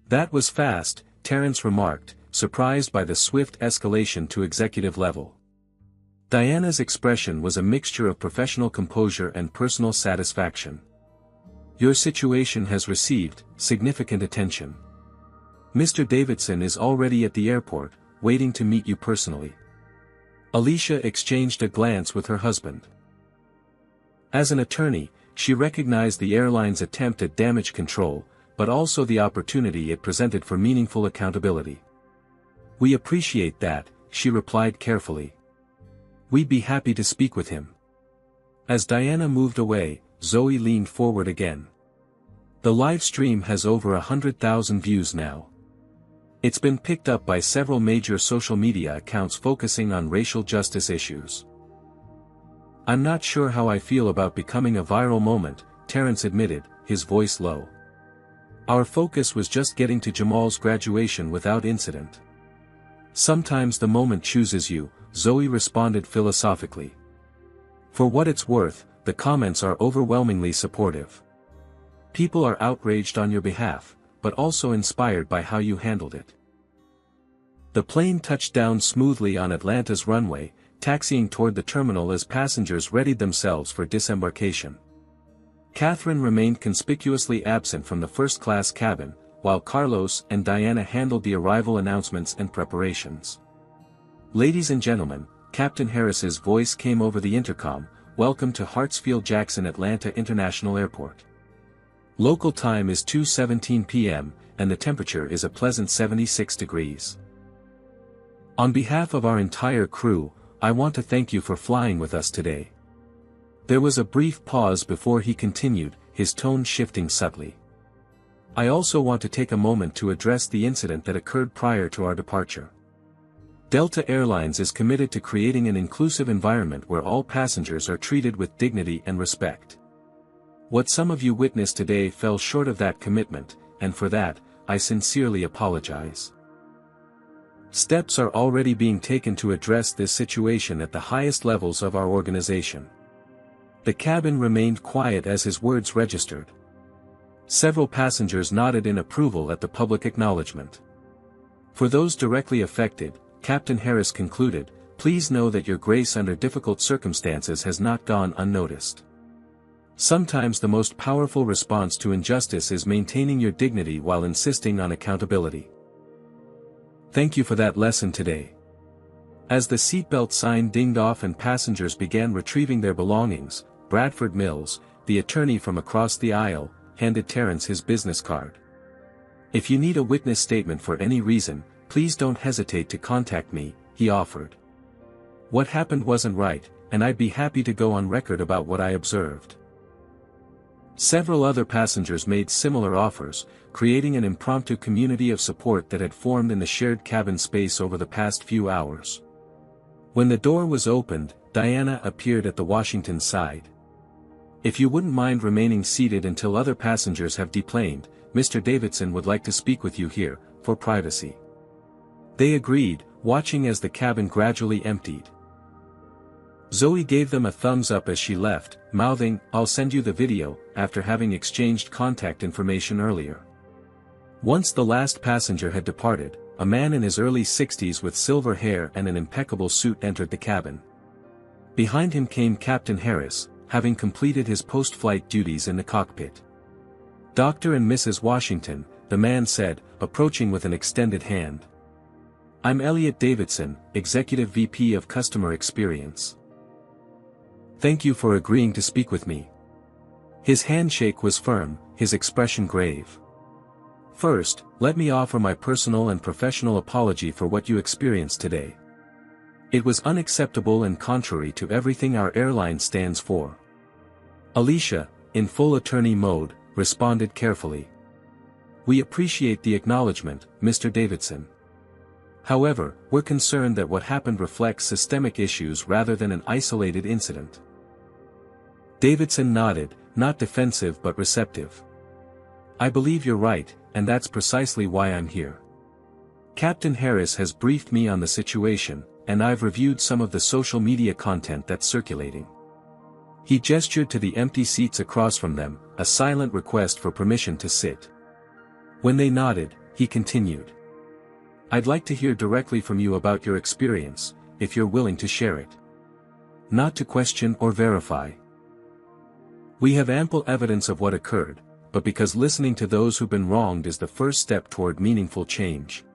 That was fast, Terrence remarked, surprised by the swift escalation to executive level. Diana's expression was a mixture of professional composure and personal satisfaction. "Your situation has received significant attention. Mr. Davidson is already at the airport, waiting to meet you personally." Alicia exchanged a glance with her husband. As an attorney, she recognized the airline's attempt at damage control, but also the opportunity it presented for meaningful accountability. "We appreciate that," she replied carefully. "We'd be happy to speak with him." As Diana moved away, Zoe leaned forward again. "The live stream has over 100,000 views now. It's been picked up by several major social media accounts focusing on racial justice issues." "I'm not sure how I feel about becoming a viral moment," Terrence admitted, his voice low. "Our focus was just getting to Jamal's graduation without incident." "Sometimes the moment chooses you," Zoe responded philosophically. "For what it's worth, the comments are overwhelmingly supportive. People are outraged on your behalf, but also inspired by how you handled it." The plane touched down smoothly on Atlanta's runway, taxiing toward the terminal as passengers readied themselves for disembarkation. Catherine remained conspicuously absent from the first-class cabin, while Carlos and Diana handled the arrival announcements and preparations. "Ladies and gentlemen," Captain Harris's voice came over the intercom, "welcome to Hartsfield-Jackson Atlanta International Airport. Local time is 2:17 p.m., and the temperature is a pleasant 76 degrees. On behalf of our entire crew, I want to thank you for flying with us today." There was a brief pause before he continued, his tone shifting subtly. "I also want to take a moment to address the incident that occurred prior to our departure. Delta Airlines is committed to creating an inclusive environment where all passengers are treated with dignity and respect. What some of you witnessed today fell short of that commitment, and for that, I sincerely apologize. Steps are already being taken to address this situation at the highest levels of our organization." The cabin remained quiet as his words registered. Several passengers nodded in approval at the public acknowledgement. "For those directly affected," Captain Harris concluded, "please know that your grace under difficult circumstances has not gone unnoticed. Sometimes the most powerful response to injustice is maintaining your dignity while insisting on accountability. Thank you for that lesson today." As the seatbelt sign dinged off and passengers began retrieving their belongings, Bradford Mills, the attorney from across the aisle, handed Terrence his business card. "If you need a witness statement for any reason, please don't hesitate to contact me," he offered. "What happened wasn't right, and I'd be happy to go on record about what I observed." Several other passengers made similar offers, creating an impromptu community of support that had formed in the shared cabin space over the past few hours. When the door was opened, Diana appeared at the Washington side. "If you wouldn't mind remaining seated until other passengers have deplaned, Mr. Davidson would like to speak with you here, for privacy." They agreed, watching as the cabin gradually emptied. Zoe gave them a thumbs up as she left, mouthing, "I'll send you the video," after having exchanged contact information earlier. Once the last passenger had departed, a man in his early 60s with silver hair and an impeccable suit entered the cabin. Behind him came Captain Harris, having completed his post-flight duties in the cockpit. "Dr. and Mrs. Washington," the man said, approaching with an extended hand. "I'm Elliot Davidson, Executive VP of Customer Experience. Thank you for agreeing to speak with me." His handshake was firm, his expression grave. "First, let me offer my personal and professional apology for what you experienced today. It was unacceptable and contrary to everything our airline stands for." Alicia, in full attorney mode, responded carefully. "We appreciate the acknowledgement, Mr. Davidson. However, we're concerned that what happened reflects systemic issues rather than an isolated incident." Davidson nodded, not defensive but receptive. "I believe you're right, and that's precisely why I'm here. Captain Harris has briefed me on the situation, and I've reviewed some of the social media content that's circulating." He gestured to the empty seats across from them, a silent request for permission to sit. When they nodded, he continued. I'd like to hear directly from you about your experience, if you're willing to share it. Not to question or verify. We have ample evidence of what occurred, but because listening to those who've been wronged is the first step toward meaningful change.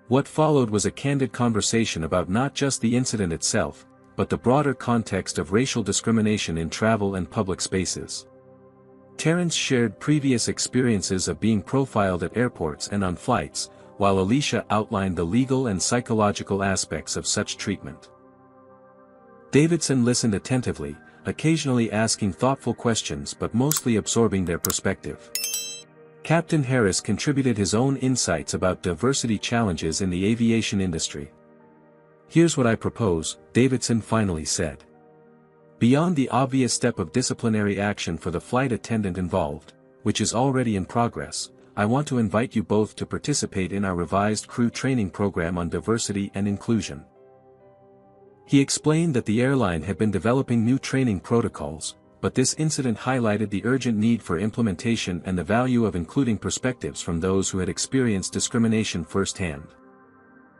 What followed was a candid conversation about not just the incident itself, but the broader context of racial discrimination in travel and public spaces. Terrence shared previous experiences of being profiled at airports and on flights, while Alicia outlined the legal and psychological aspects of such treatment. Davidson listened attentively, occasionally asking thoughtful questions but mostly absorbing their perspective. Captain Harris contributed his own insights about diversity challenges in the aviation industry. Here's what I propose, Davidson finally said. Beyond the obvious step of disciplinary action for the flight attendant involved, which is already in progress, I want to invite you both to participate in our revised crew training program on diversity and inclusion. He explained that the airline had been developing new training protocols, but this incident highlighted the urgent need for implementation and the value of including perspectives from those who had experienced discrimination firsthand.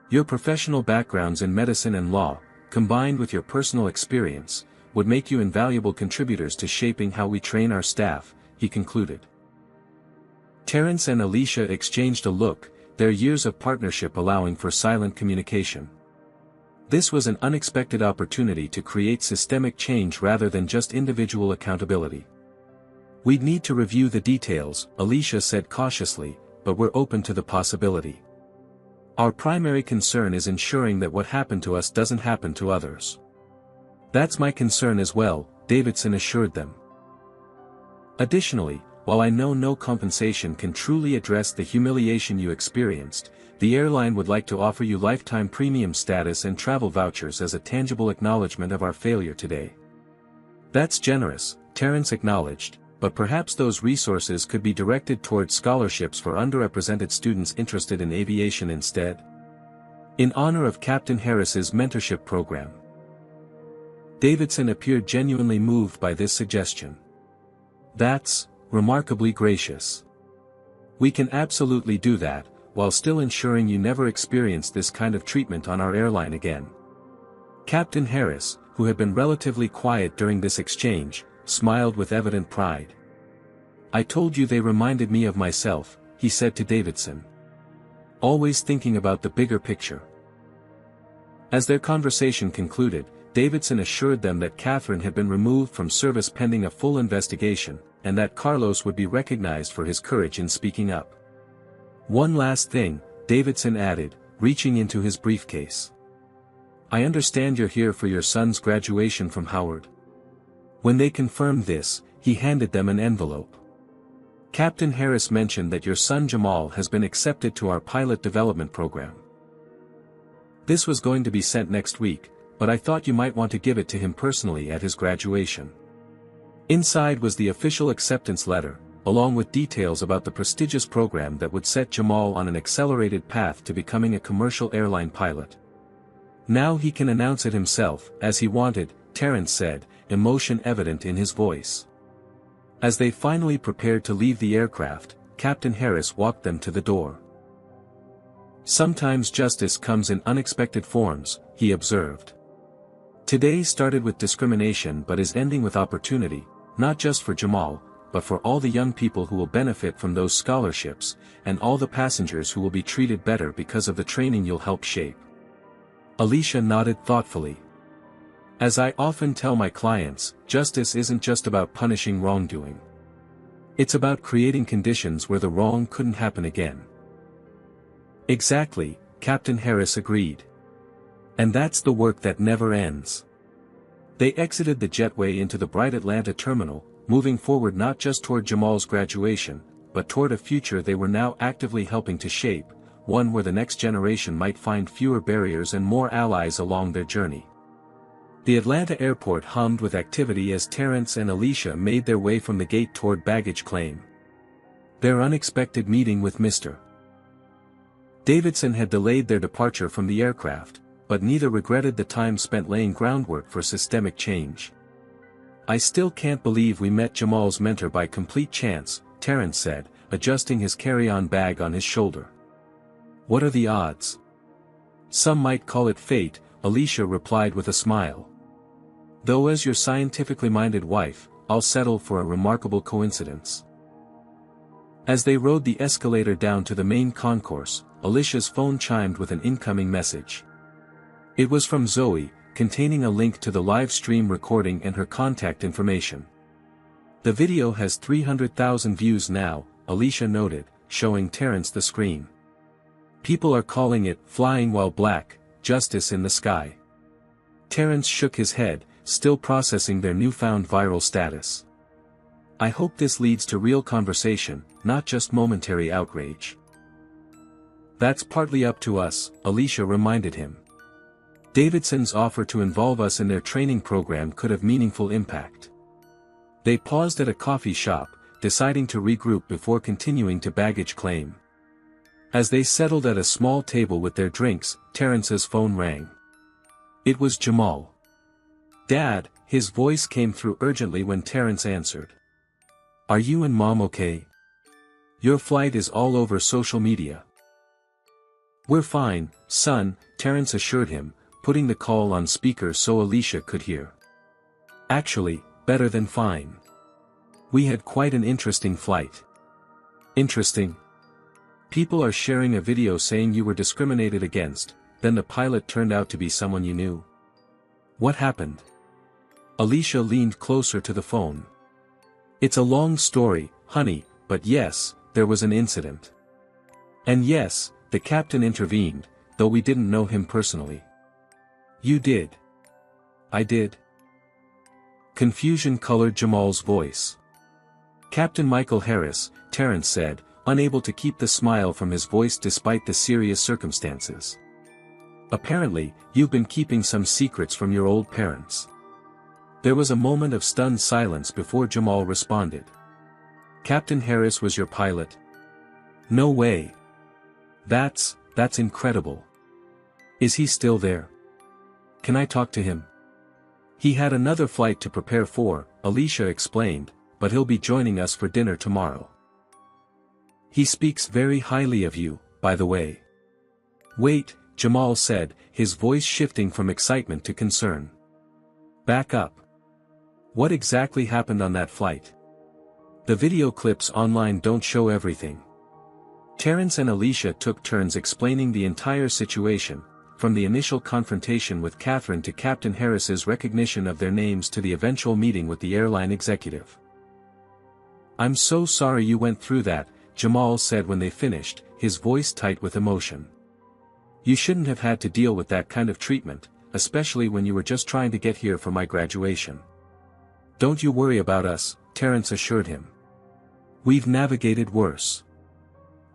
Your professional backgrounds in medicine and law, combined with your personal experience, would make you invaluable contributors to shaping how we train our staff, he concluded. Terrence and Alicia exchanged a look, their years of partnership allowing for silent communication. This was an unexpected opportunity to create systemic change rather than just individual accountability. We'd need to review the details, Alicia said cautiously, but we're open to the possibility. Our primary concern is ensuring that what happened to us doesn't happen to others. That's my concern as well, Davidson assured them. Additionally, while I know no compensation can truly address the humiliation you experienced, the airline would like to offer you lifetime premium status and travel vouchers as a tangible acknowledgement of our failure today. That's generous, Terrence acknowledged, but perhaps those resources could be directed toward scholarships for underrepresented students interested in aviation instead. In honor of Captain Harris's mentorship program. Davidson appeared genuinely moved by this suggestion. That's remarkably gracious. We can absolutely do that, while still ensuring you never experience this kind of treatment on our airline again. Captain Harris, who had been relatively quiet during this exchange, smiled with evident pride. I told you they reminded me of myself, he said to Davidson. Always thinking about the bigger picture. As their conversation concluded, Davidson assured them that Catherine had been removed from service pending a full investigation, and that Carlos would be recognized for his courage in speaking up. One last thing, Davidson added, reaching into his briefcase. I understand you're here for your son's graduation from Howard. When they confirmed this, he handed them an envelope. Captain Harris mentioned that your son Jamal has been accepted to our pilot development program. This was going to be sent next week, but I thought you might want to give it to him personally at his graduation. Inside was the official acceptance letter, along with details about the prestigious program that would set Jamal on an accelerated path to becoming a commercial airline pilot. Now he can announce it himself, as he wanted, Terrence said, emotion evident in his voice. As they finally prepared to leave the aircraft, Captain Harris walked them to the door. Sometimes justice comes in unexpected forms, he observed. Today started with discrimination but is ending with opportunity, not just for Jamal, but for all the young people who will benefit from those scholarships, and all the passengers who will be treated better because of the training you'll help shape. Alicia nodded thoughtfully. As I often tell my clients, justice isn't just about punishing wrongdoing. It's about creating conditions where the wrong couldn't happen again. Exactly, Captain Harris agreed. And that's the work that never ends. They exited the jetway into the bright Atlanta terminal, moving forward not just toward Jamal's graduation, but toward a future they were now actively helping to shape, one where the next generation might find fewer barriers and more allies along their journey. The Atlanta airport hummed with activity as Terrence and Alicia made their way from the gate toward baggage claim. Their unexpected meeting with Mr. Davidson had delayed their departure from the aircraft, but neither regretted the time spent laying groundwork for systemic change. I still can't believe we met Jamal's mentor by complete chance, Terrence said, adjusting his carry-on bag on his shoulder. What are the odds? Some might call it fate, Alicia replied with a smile. Though as your scientifically minded wife, I'll settle for a remarkable coincidence. As they rode the escalator down to the main concourse, Alicia's phone chimed with an incoming message. It was from Zoe, containing a link to the live stream recording and her contact information. The video has 300,000 views now, Alicia noted, showing Terence the screen. People are calling it Flying While Black, Justice in the Sky. Terence shook his head, still processing their newfound viral status. I hope this leads to real conversation, not just momentary outrage. That's partly up to us, Alicia reminded him. Davidson's offer to involve us in their training program could have meaningful impact. They paused at a coffee shop, deciding to regroup before continuing to baggage claim. As they settled at a small table with their drinks, Terence's phone rang. It was Jamal. Dad, his voice came through urgently when Terence answered. Are you and Mom okay? Your flight is all over social media. We're fine, son, Terence assured him, putting the call on speaker so Alicia could hear. Actually, better than fine. We had quite an interesting flight. Interesting? People are sharing a video saying you were discriminated against, then the pilot turned out to be someone you knew. What happened? Alicia leaned closer to the phone. It's a long story, honey, but yes, there was an incident. And yes, the captain intervened, though we didn't know him personally. You did. I did. Confusion colored Jamal's voice. Captain Michael Harris, Terence said, unable to keep the smile from his voice despite the serious circumstances. Apparently, you've been keeping some secrets from your old parents. There was a moment of stunned silence before Jamal responded. Captain Harris was your pilot? No way. That's incredible. Is he still there? Can I talk to him? He had another flight to prepare for, Alicia explained, but he'll be joining us for dinner tomorrow. He speaks very highly of you, by the way. Wait, Jamal said, his voice shifting from excitement to concern. Back up. What exactly happened on that flight? The video clips online don't show everything. Terence and Alicia took turns explaining the entire situation, from the initial confrontation with Catherine to Captain Harris's recognition of their names to the eventual meeting with the airline executive. I'm so sorry you went through that, Jamal said when they finished, his voice tight with emotion. You shouldn't have had to deal with that kind of treatment, especially when you were just trying to get here for my graduation. Don't you worry about us, Terence assured him. We've navigated worse.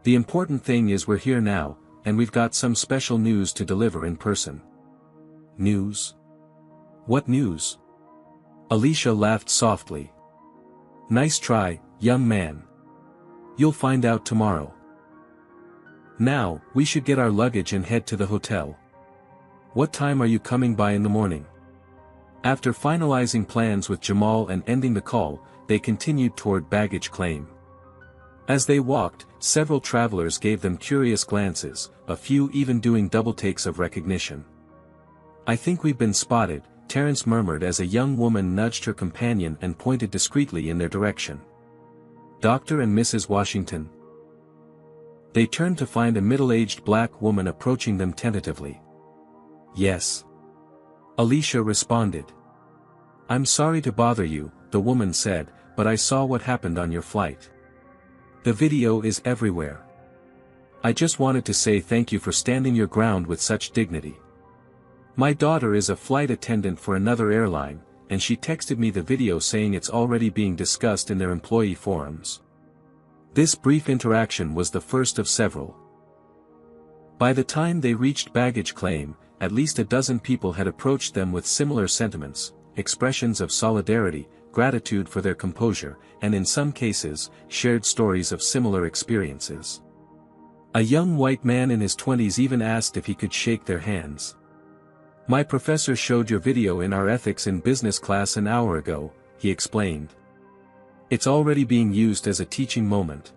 The important thing is we're here now, and we've got some special news to deliver in person. News? What news? Alicia laughed softly. Nice try, young man. You'll find out tomorrow. Now, we should get our luggage and head to the hotel. What time are you coming by in the morning? After finalizing plans with Jamal and ending the call, they continued toward baggage claim. As they walked, several travelers gave them curious glances, a few even doing double takes of recognition. I think we've been spotted, Terence murmured as a young woman nudged her companion and pointed discreetly in their direction. Dr. and Mrs. Washington. They turned to find a middle-aged black woman approaching them tentatively. Yes. Alicia responded. I'm sorry to bother you, the woman said, but I saw what happened on your flight. The video is everywhere. I just wanted to say thank you for standing your ground with such dignity. My daughter is a flight attendant for another airline, and she texted me the video saying it's already being discussed in their employee forums. This brief interaction was the first of several. By the time they reached baggage claim, at least a dozen people had approached them with similar sentiments, expressions of solidarity, gratitude for their composure, and in some cases, shared stories of similar experiences. A young white man in his 20s even asked if he could shake their hands. My professor showed your video in our ethics in business class an hour ago, he explained. It's already being used as a teaching moment.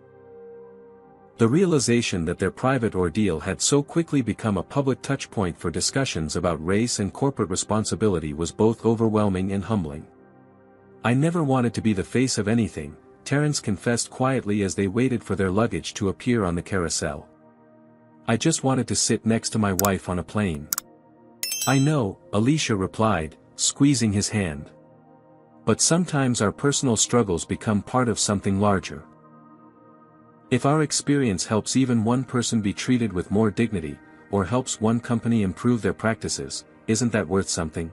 The realization that their private ordeal had so quickly become a public touchpoint for discussions about race and corporate responsibility was both overwhelming and humbling. "I never wanted to be the face of anything," Terrence confessed quietly as they waited for their luggage to appear on the carousel. "I just wanted to sit next to my wife on a plane." "I know," Alicia replied, squeezing his hand. "But sometimes our personal struggles become part of something larger. If our experience helps even one person be treated with more dignity, or helps one company improve their practices, isn't that worth something?"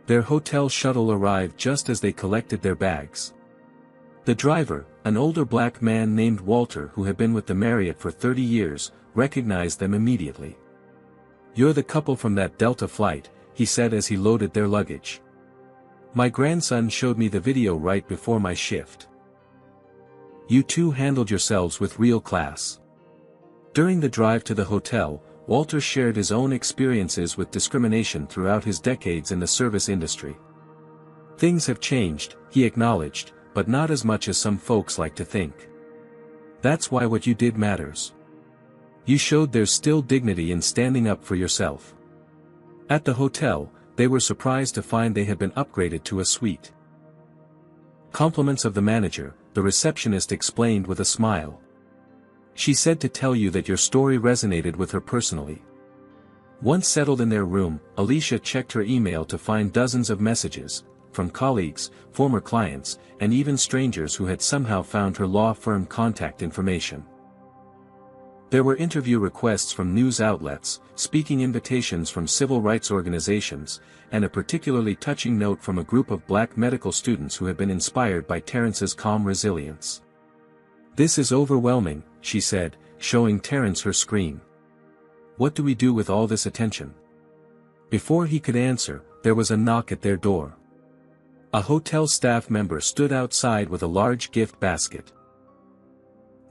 Their hotel shuttle arrived just as they collected their bags. The driver, an older black man named Walter who had been with the Marriott for 30 years, recognized them immediately. "You're the couple from that Delta flight," he said as he loaded their luggage. "My grandson showed me the video right before my shift. You two handled yourselves with real class." During the drive to the hotel, Walter shared his own experiences with discrimination throughout his decades in the service industry. "Things have changed," he acknowledged, "but not as much as some folks like to think. That's why what you did matters. You showed there's still dignity in standing up for yourself." At the hotel, they were surprised to find they had been upgraded to a suite. Compliments of the manager, the receptionist explained with a smile. "She said to tell you that your story resonated with her personally." Once settled in their room, Alicia checked her email to find dozens of messages, from colleagues, former clients, and even strangers who had somehow found her law firm contact information. There were interview requests from news outlets, speaking invitations from civil rights organizations, and a particularly touching note from a group of black medical students who had been inspired by Terrence's calm resilience. "This is overwhelming," she said, showing Terrence her screen. "What do we do with all this attention?" Before he could answer, there was a knock at their door. A hotel staff member stood outside with a large gift basket.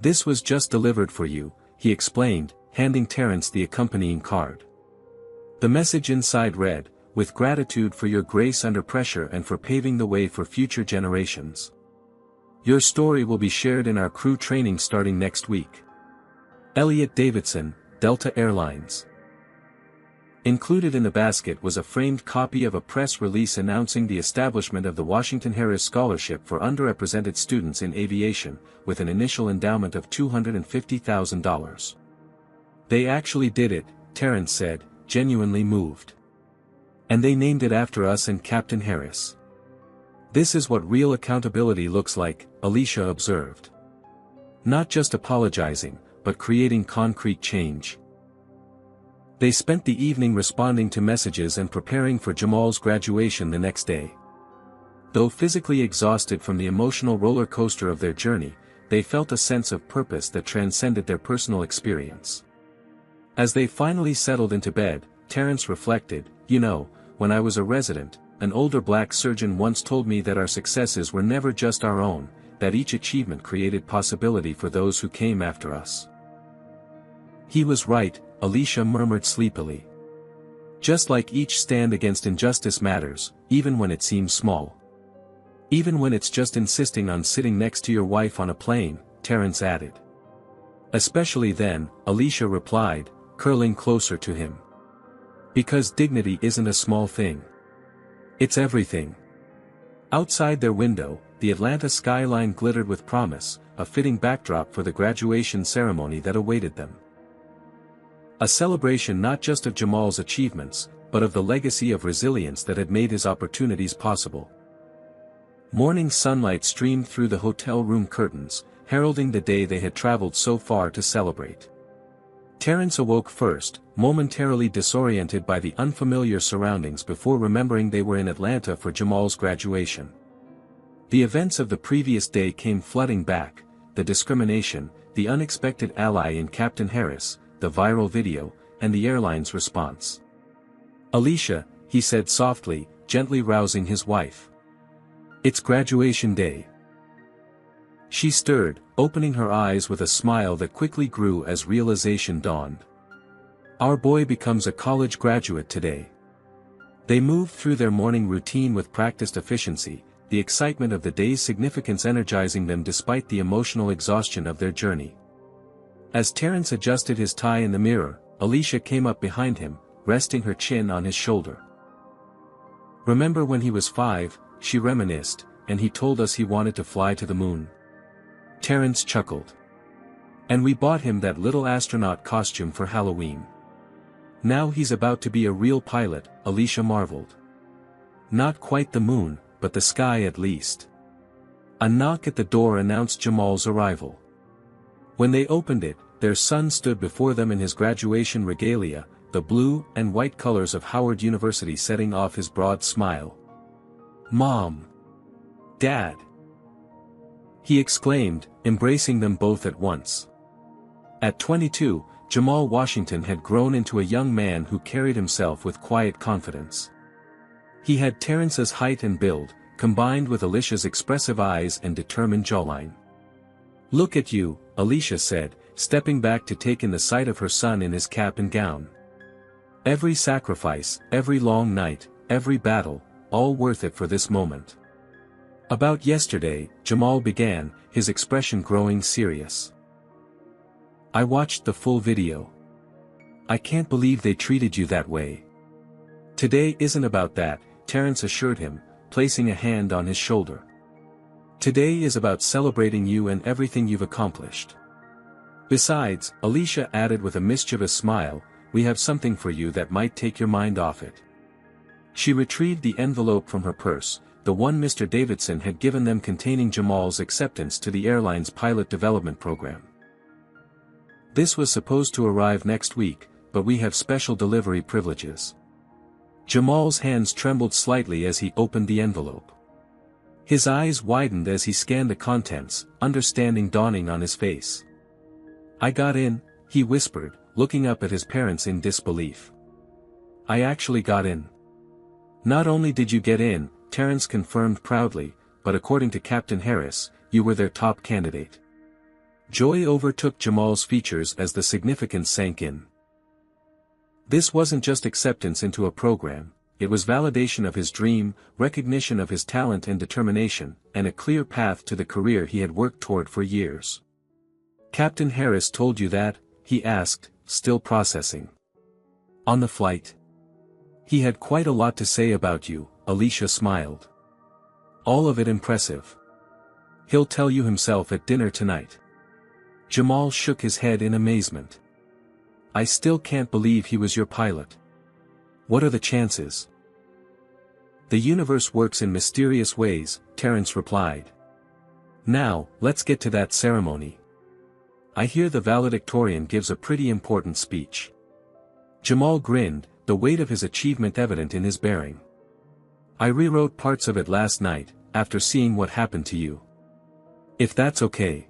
"This was just delivered for you," he explained, handing Terrence the accompanying card. The message inside read, "With gratitude for your grace under pressure and for paving the way for future generations. Your story will be shared in our crew training starting next week. Elliot Davidson, Delta Airlines." Included in the basket was a framed copy of a press release announcing the establishment of the Washington Harris Scholarship for underrepresented students in aviation, with an initial endowment of $250,000. "They actually did it," Terrence said, genuinely moved. "And they named it after us and Captain Harris. This is what real accountability looks like," Alicia observed. "Not just apologizing, but creating concrete change." They spent the evening responding to messages and preparing for Jamal's graduation the next day. Though physically exhausted from the emotional roller coaster of their journey, they felt a sense of purpose that transcended their personal experience. As they finally settled into bed, Terrence reflected, "You know, when I was a resident, an older black surgeon once told me that our successes were never just our own, that each achievement created possibility for those who came after us." "He was right," Alicia murmured sleepily. "Just like each stand against injustice matters, even when it seems small. Even when it's just insisting on sitting next to your wife on a plane," Terrence added. "Especially then," Alicia replied, curling closer to him. "Because dignity isn't a small thing. It's everything." Outside their window, the Atlanta skyline glittered with promise, a fitting backdrop for the graduation ceremony that awaited them. A celebration not just of Jamal's achievements, but of the legacy of resilience that had made his opportunities possible. Morning sunlight streamed through the hotel room curtains, heralding the day they had traveled so far to celebrate. Terrence awoke first, momentarily disoriented by the unfamiliar surroundings before remembering they were in Atlanta for Jamal's graduation. The events of the previous day came flooding back, the discrimination, the unexpected ally in Captain Harris, the viral video, and the airline's response. "Alicia," he said softly, gently rousing his wife. "It's graduation day." She stirred, opening her eyes with a smile that quickly grew as realization dawned. "Our boy becomes a college graduate today." They moved through their morning routine with practiced efficiency, the excitement of the day's significance energizing them despite the emotional exhaustion of their journey. As Terrence adjusted his tie in the mirror, Alicia came up behind him, resting her chin on his shoulder. "Remember when he was 5, she reminisced, and he told us he wanted to fly to the moon?" Terrence chuckled. "And we bought him that little astronaut costume for Halloween. Now he's about to be a real pilot," Alicia marveled. "Not quite the moon, but the sky at least." A knock at the door announced Jamal's arrival. When they opened it, their son stood before them in his graduation regalia, the blue and white colors of Howard University setting off his broad smile. "Mom! Dad!" he exclaimed, embracing them both at once. At 22, Jamal Washington had grown into a young man who carried himself with quiet confidence. He had Terrence's height and build, combined with Alicia's expressive eyes and determined jawline. "Look at you," Alicia said, stepping back to take in the sight of her son in his cap and gown. "Every sacrifice, every long night, every battle, all worth it for this moment." "About yesterday," Jamal began, his expression growing serious. "I watched the full video. I can't believe they treated you that way." "Today isn't about that," Terrence assured him, placing a hand on his shoulder. "Today is about celebrating you and everything you've accomplished. Besides," Alicia added with a mischievous smile, "we have something for you that might take your mind off it." She retrieved the envelope from her purse, the one Mr. Davidson had given them containing Jamal's acceptance to the airline's pilot development program. "This was supposed to arrive next week, but we have special delivery privileges." Jamal's hands trembled slightly as he opened the envelope. His eyes widened as he scanned the contents, understanding dawning on his face. "I got in," he whispered, looking up at his parents in disbelief. "I actually got in." "Not only did you get in," Terrence confirmed proudly, "but according to Captain Harris, you were their top candidate." Joy overtook Jamal's features as the significance sank in. This wasn't just acceptance into a program, it was validation of his dream, recognition of his talent and determination, and a clear path to the career he had worked toward for years. "Captain Harris told you that?" he asked, still processing. "On the flight. He had quite a lot to say about you," Alicia smiled. "All of it impressive. He'll tell you himself at dinner tonight." Jamal shook his head in amazement. "I still can't believe he was your pilot. What are the chances?" "The universe works in mysterious ways," Terrence replied. "Now, let's get to that ceremony. I hear the valedictorian gives a pretty important speech." Jamal grinned, the weight of his achievement evident in his bearing. "I rewrote parts of it last night, after seeing what happened to you. If that's okay."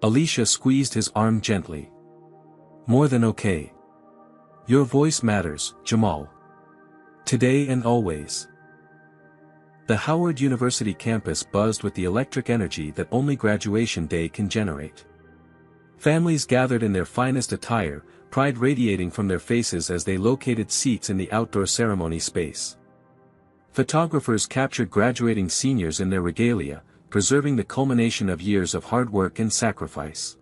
Alicia squeezed his arm gently. "More than okay. Your voice matters, Jamal. Today and always." The Howard University campus buzzed with the electric energy that only graduation day can generate. Families gathered in their finest attire, pride radiating from their faces as they located seats in the outdoor ceremony space. Photographers captured graduating seniors in their regalia, preserving the culmination of years of hard work and sacrifice.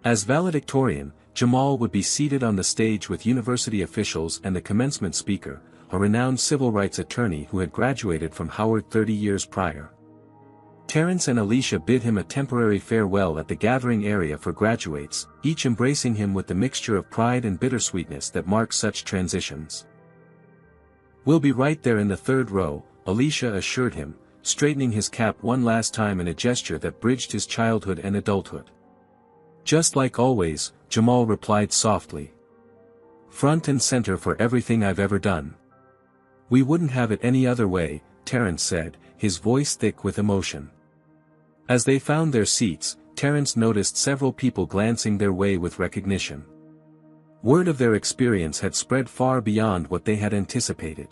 As valedictorian, Jamal would be seated on the stage with university officials and the commencement speaker, a renowned civil rights attorney who had graduated from Howard 30 years prior. Terrence and Alicia bid him a temporary farewell at the gathering area for graduates, each embracing him with the mixture of pride and bittersweetness that marks such transitions. "We'll be right there in the third row," Alicia assured him, straightening his cap one last time in a gesture that bridged his childhood and adulthood. "Just like always," Jamal replied softly. "Front and center for everything I've ever done." "We wouldn't have it any other way," Terrence said, his voice thick with emotion. As they found their seats, Terrence noticed several people glancing their way with recognition. Word of their experience had spread far beyond what they had anticipated.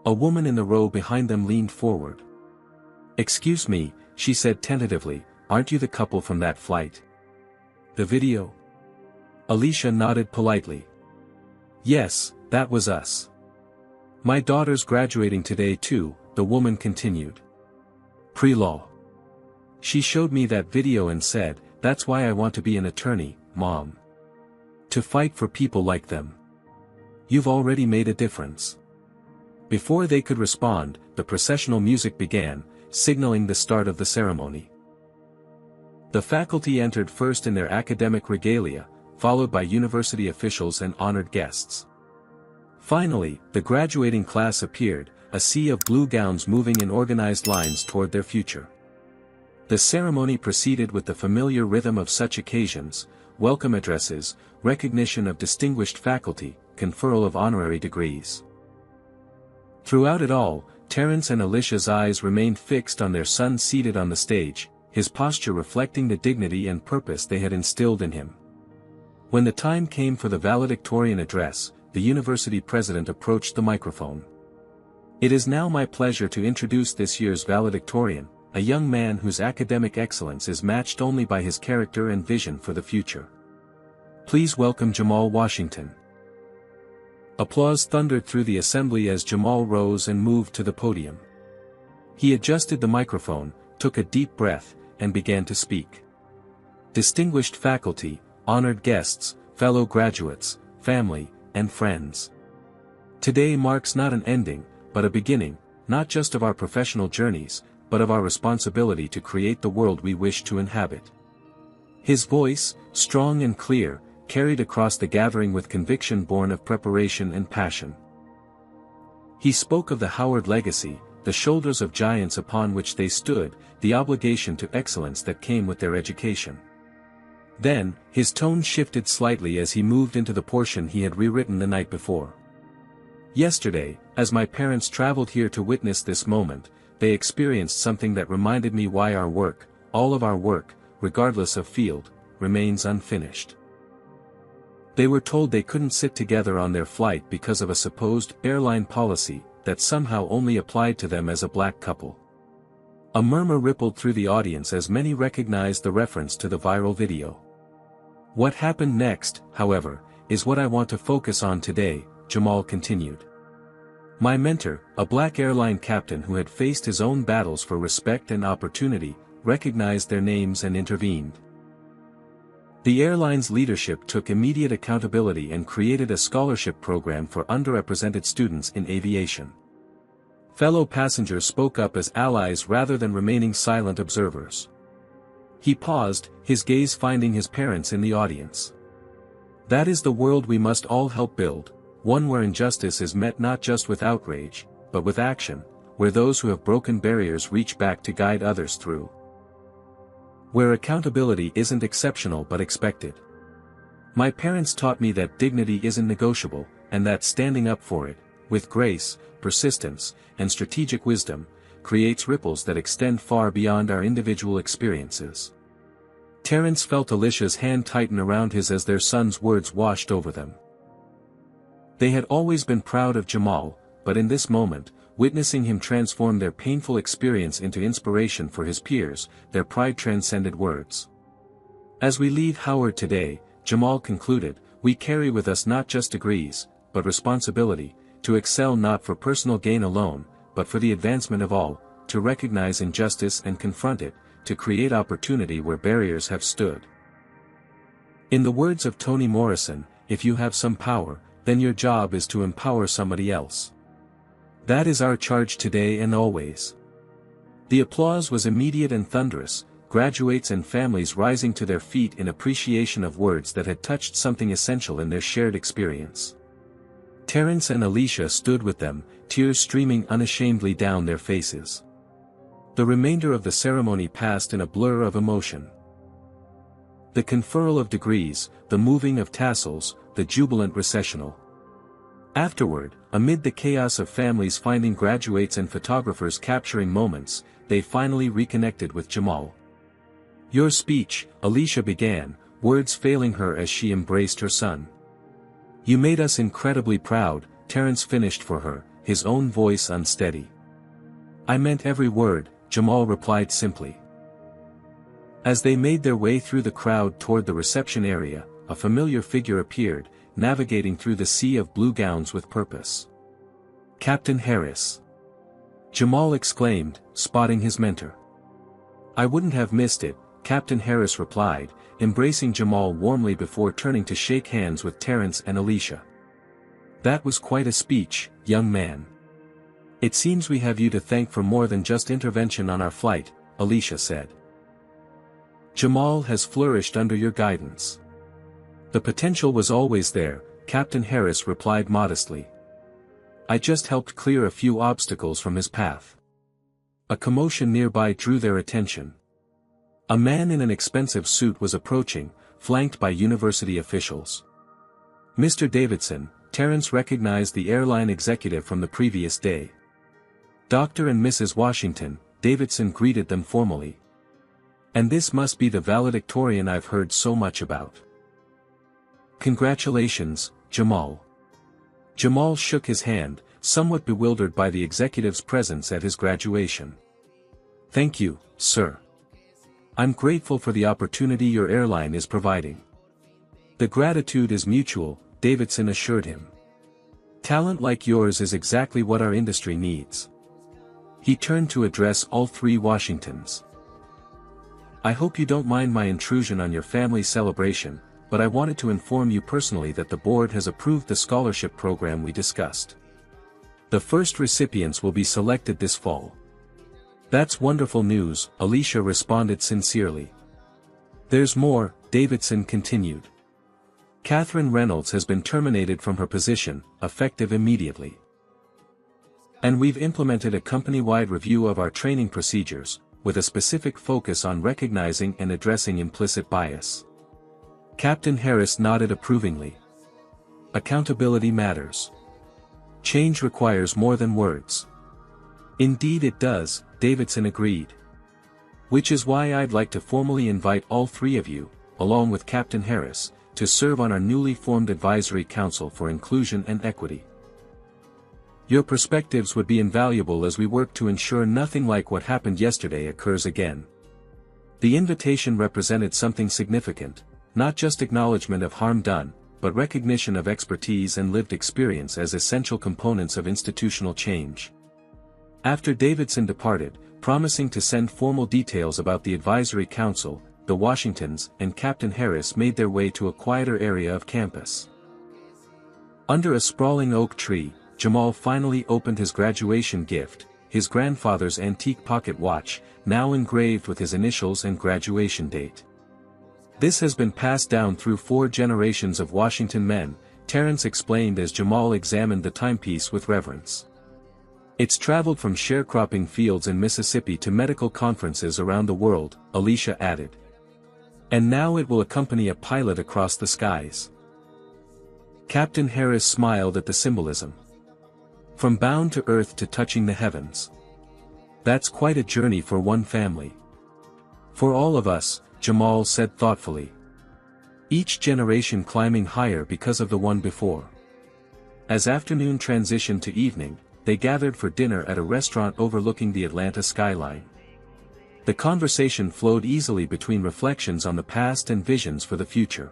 A woman in the row behind them leaned forward. "Excuse me," she said tentatively, "aren't you the couple from that flight? The video?" Alicia nodded politely. "Yes, that was us. My daughter's graduating today too," the woman continued. "Pre-law. She showed me that video and said, "That's why I want to be an attorney, Mom. To fight for people like them. You've already made a difference." Before they could respond, the processional music began, signaling the start of the ceremony. The faculty entered first in their academic regalia, followed by university officials and honored guests. Finally, the graduating class appeared, a sea of blue gowns moving in organized lines toward their future. The ceremony proceeded with the familiar rhythm of such occasions: welcome addresses, recognition of distinguished faculty, conferral of honorary degrees. Throughout it all, Terence and Alicia's eyes remained fixed on their son seated on the stage, his posture reflecting the dignity and purpose they had instilled in him. When the time came for the valedictorian address, the university president approached the microphone. "It is now my pleasure to introduce this year's valedictorian, a young man whose academic excellence is matched only by his character and vision for the future. Please welcome Jamal Washington." Applause thundered through the assembly as Jamal rose and moved to the podium. He adjusted the microphone, took a deep breath, and began to speak. "Distinguished faculty, honored guests, fellow graduates, family, and friends. Today marks not an ending, but a beginning, not just of our professional journeys, but of our responsibility to create the world we wish to inhabit." His voice, strong and clear, carried across the gathering with conviction born of preparation and passion. He spoke of the Howard legacy, the shoulders of giants upon which they stood, the obligation to excellence that came with their education. Then, his tone shifted slightly as he moved into the portion he had rewritten the night before. "Yesterday, as my parents traveled here to witness this moment, they experienced something that reminded me why our work, all of our work, regardless of field, remains unfinished. They were told they couldn't sit together on their flight because of a supposed airline policy that somehow only applied to them as a black couple." A murmur rippled through the audience as many recognized the reference to the viral video. "What happened next, however, is what I want to focus on today," Jamal continued. "My mentor, a black airline captain who had faced his own battles for respect and opportunity, recognized their names and intervened. The airline's leadership took immediate accountability and created a scholarship program for underrepresented students in aviation. Fellow passengers spoke up as allies rather than remaining silent observers." He paused, his gaze finding his parents in the audience. "That is the world we must all help build, one where injustice is met not just with outrage, but with action, where those who have broken barriers reach back to guide others through. Where accountability isn't exceptional but expected. My parents taught me that dignity isn't negotiable, and that standing up for it, with grace, persistence, and strategic wisdom, creates ripples that extend far beyond our individual experiences." Terence felt Alicia's hand tighten around his as their son's words washed over them. They had always been proud of Jamal, but in this moment, witnessing him transform their painful experience into inspiration for his peers, their pride transcended words. "As we leave Howard today," Jamal concluded, "we carry with us not just degrees, but responsibility, to excel not for personal gain alone, but for the advancement of all, to recognize injustice and confront it, to create opportunity where barriers have stood. In the words of Toni Morrison, if you have some power, then your job is to empower somebody else. That is our charge today and always." The applause was immediate and thunderous, graduates and families rising to their feet in appreciation of words that had touched something essential in their shared experience. Terence and Alicia stood with them, tears streaming unashamedly down their faces. The remainder of the ceremony passed in a blur of emotion. The conferral of degrees, the moving of tassels, the jubilant recessional. Afterward, amid the chaos of families finding graduates and photographers capturing moments, they finally reconnected with Jamal. "Your speech," Alicia began, words failing her as she embraced her son. "You made us incredibly proud," Terence finished for her, his own voice unsteady. "I meant every word," Jamal replied simply. As they made their way through the crowd toward the reception area, a familiar figure appeared, navigating through the sea of blue gowns with purpose. "Captain Harris!" Jamal exclaimed, spotting his mentor. "I wouldn't have missed it," Captain Harris replied, embracing Jamal warmly before turning to shake hands with Terence and Alicia. "That was quite a speech, young man. It seems we have you to thank for more than just intervention on our flight," Alicia said. "Jamal has flourished under your guidance. The potential was always there," Captain Harris replied modestly. "I just helped clear a few obstacles from his path." A commotion nearby drew their attention. A man in an expensive suit was approaching, flanked by university officials. "Mr. Davidson," Terence recognized the airline executive from the previous day. "Dr. and Mrs. Washington," Davidson greeted them formally. "And this must be the valedictorian I've heard so much about. Congratulations, Jamal." Jamal shook his hand, somewhat bewildered by the executive's presence at his graduation. "Thank you, sir. I'm grateful for the opportunity your airline is providing." "The gratitude is mutual," Davidson assured him. "Talent like yours is exactly what our industry needs." He turned to address all three Washingtons. "I hope you don't mind my intrusion on your family celebration, but I wanted to inform you personally that the board has approved the scholarship program we discussed. The first recipients will be selected this fall." "That's wonderful news," Alicia responded sincerely. "There's more," Davidson continued. "Catherine Reynolds has been terminated from her position, effective immediately. And we've implemented a company-wide review of our training procedures, with a specific focus on recognizing and addressing implicit bias." Captain Harris nodded approvingly. "Accountability matters. Change requires more than words." "Indeed it does," Davidson agreed. "Which is why I'd like to formally invite all three of you, along with Captain Harris, to serve on our newly formed Advisory Council for Inclusion and Equity. Your perspectives would be invaluable as we work to ensure nothing like what happened yesterday occurs again." The invitation represented something significant, not just acknowledgement of harm done, but recognition of expertise and lived experience as essential components of institutional change. After Davidson departed, promising to send formal details about the Advisory Council, the Washingtons and Captain Harris made their way to a quieter area of campus. Under a sprawling oak tree, Jamal finally opened his graduation gift, his grandfather's antique pocket watch, now engraved with his initials and graduation date. "This has been passed down through 4 generations of Washington men," Terence explained as Jamal examined the timepiece with reverence. "It's traveled from sharecropping fields in Mississippi to medical conferences around the world," Alicia added. "And now it will accompany a pilot across the skies." Captain Harris smiled at the symbolism. "From bound to earth to touching the heavens. That's quite a journey for one family." "For all of us," Jamal said thoughtfully. "Each generation climbing higher because of the one before." As afternoon transitioned to evening, they gathered for dinner at a restaurant overlooking the Atlanta skyline. The conversation flowed easily between reflections on the past and visions for the future.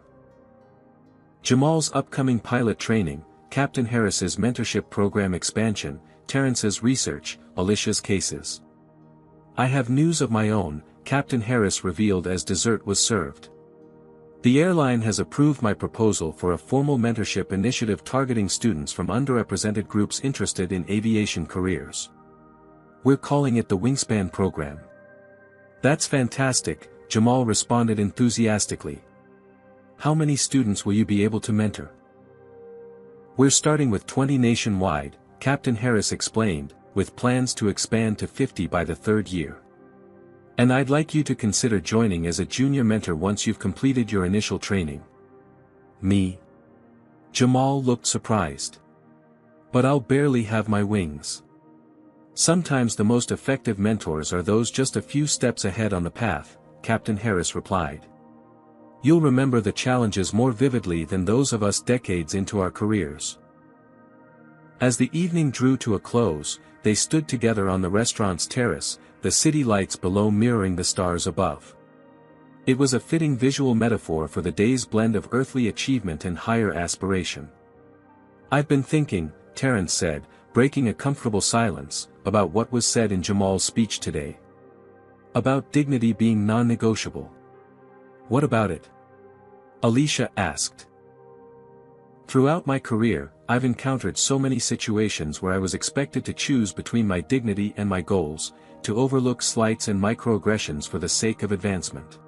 Jamal's upcoming pilot training, Captain Harris's mentorship program expansion, Terence's research, Alicia's cases. "I have news of my own," Captain Harris revealed as dessert was served. "The airline has approved my proposal for a formal mentorship initiative targeting students from underrepresented groups interested in aviation careers. We're calling it the Wingspan Program." "That's fantastic," Jamal responded enthusiastically. "How many students will you be able to mentor?" "We're starting with 20 nationwide," Captain Harris explained, "with plans to expand to 50 by the 3rd year. And I'd like you to consider joining as a junior mentor once you've completed your initial training." "Me?" Jamal looked surprised. "But I'll barely have my wings." "Sometimes the most effective mentors are those just a few steps ahead on the path," Captain Harris replied. "You'll remember the challenges more vividly than those of us decades into our careers." As the evening drew to a close, they stood together on the restaurant's terrace, the city lights below mirroring the stars above. It was a fitting visual metaphor for the day's blend of earthly achievement and higher aspiration. "I've been thinking," Terence said, breaking a comfortable silence, "about what was said in Jamal's speech today. About dignity being non-negotiable. What about it? Alicia asked. Throughout my career, I've encountered so many situations where I was expected to choose between my dignity and my goals, to overlook slights and microaggressions for the sake of advancement.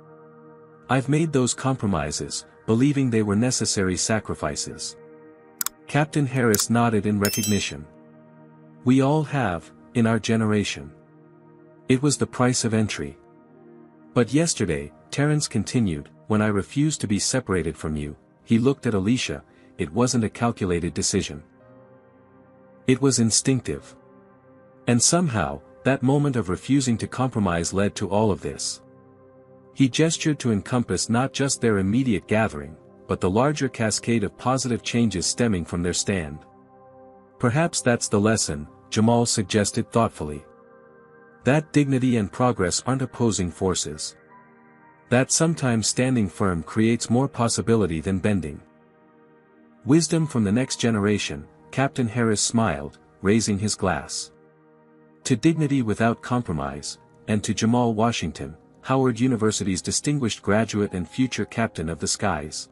I've made those compromises, believing they were necessary sacrifices. Captain Harris nodded in recognition. We all have, in our generation. It was the price of entry. But yesterday, Terence continued, when I refused to be separated from you, he looked at Alicia, it wasn't a calculated decision. It was instinctive. And somehow, that moment of refusing to compromise led to all of this. He gestured to encompass not just their immediate gathering, but the larger cascade of positive changes stemming from their stand. Perhaps that's the lesson, Jamal suggested thoughtfully. That dignity and progress aren't opposing forces. That sometimes standing firm creates more possibility than bending. Wisdom from the next generation, Captain Harris smiled, raising his glass. To dignity without compromise, and to Jamal Washington, Howard University's distinguished graduate and future captain of the skies.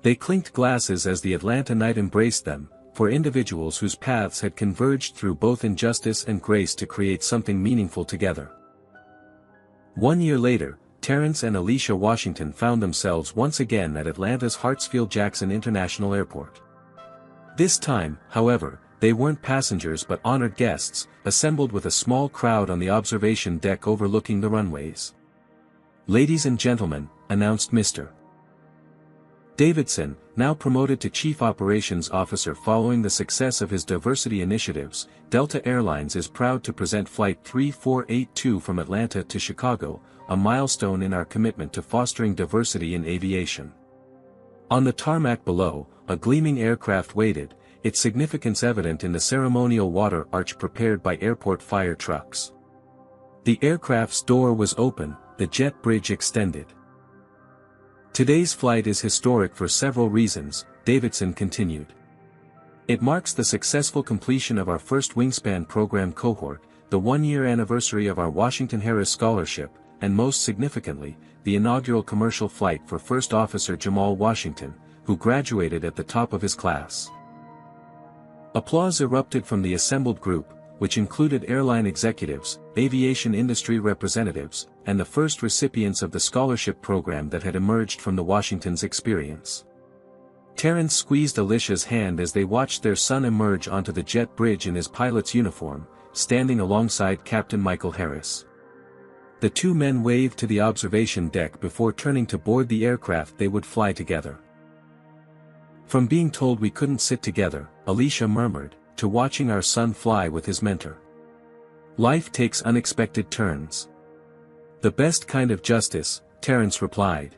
They clinked glasses as the Atlanta night embraced them, for individuals whose paths had converged through both injustice and grace to create something meaningful together. 1 year later, Terence and Alicia Washington found themselves once again at Atlanta's Hartsfield-Jackson International Airport. This time, however, they weren't passengers but honored guests, assembled with a small crowd on the observation deck overlooking the runways. Ladies and gentlemen, announced Mr. Davidson, now promoted to Chief Operations Officer following the success of his diversity initiatives, Delta Airlines is proud to present Flight 3482 from Atlanta to Chicago, a milestone in our commitment to fostering diversity in aviation. On the tarmac below, a gleaming aircraft waited, its significance evident in the ceremonial water arch prepared by airport fire trucks. The aircraft's door was open, the jet bridge extended. Today's flight is historic for several reasons, Davidson continued. It marks the successful completion of our first Wingspan program cohort, the 1-year anniversary of our Washington Harris Scholarship, and most significantly, the inaugural commercial flight for First Officer Jamal Washington, who graduated at the top of his class. Applause erupted from the assembled group, which included airline executives, aviation industry representatives, and the first recipients of the scholarship program that had emerged from the Washington's experience. Terence squeezed Alicia's hand as they watched their son emerge onto the jet bridge in his pilot's uniform, standing alongside Captain Michael Harris. The two men waved to the observation deck before turning to board the aircraft they would fly together. From being told we couldn't sit together, Alicia murmured, to watching our son fly with his mentor. Life takes unexpected turns. The best kind of justice, Terence replied.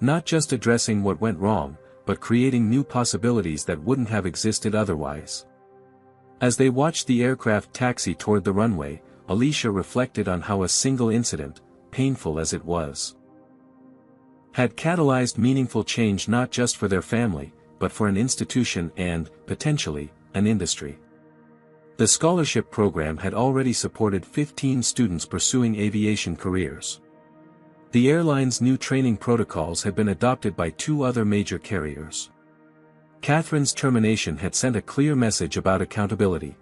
Not just addressing what went wrong, but creating new possibilities that wouldn't have existed otherwise. As they watched the aircraft taxi toward the runway, Alicia reflected on how a single incident, painful as it was, had catalyzed meaningful change not just for their family, but for an institution and, potentially, an industry. The scholarship program had already supported 15 students pursuing aviation careers. The airline's new training protocols had been adopted by 2 other major carriers. Catherine's termination had sent a clear message about accountability.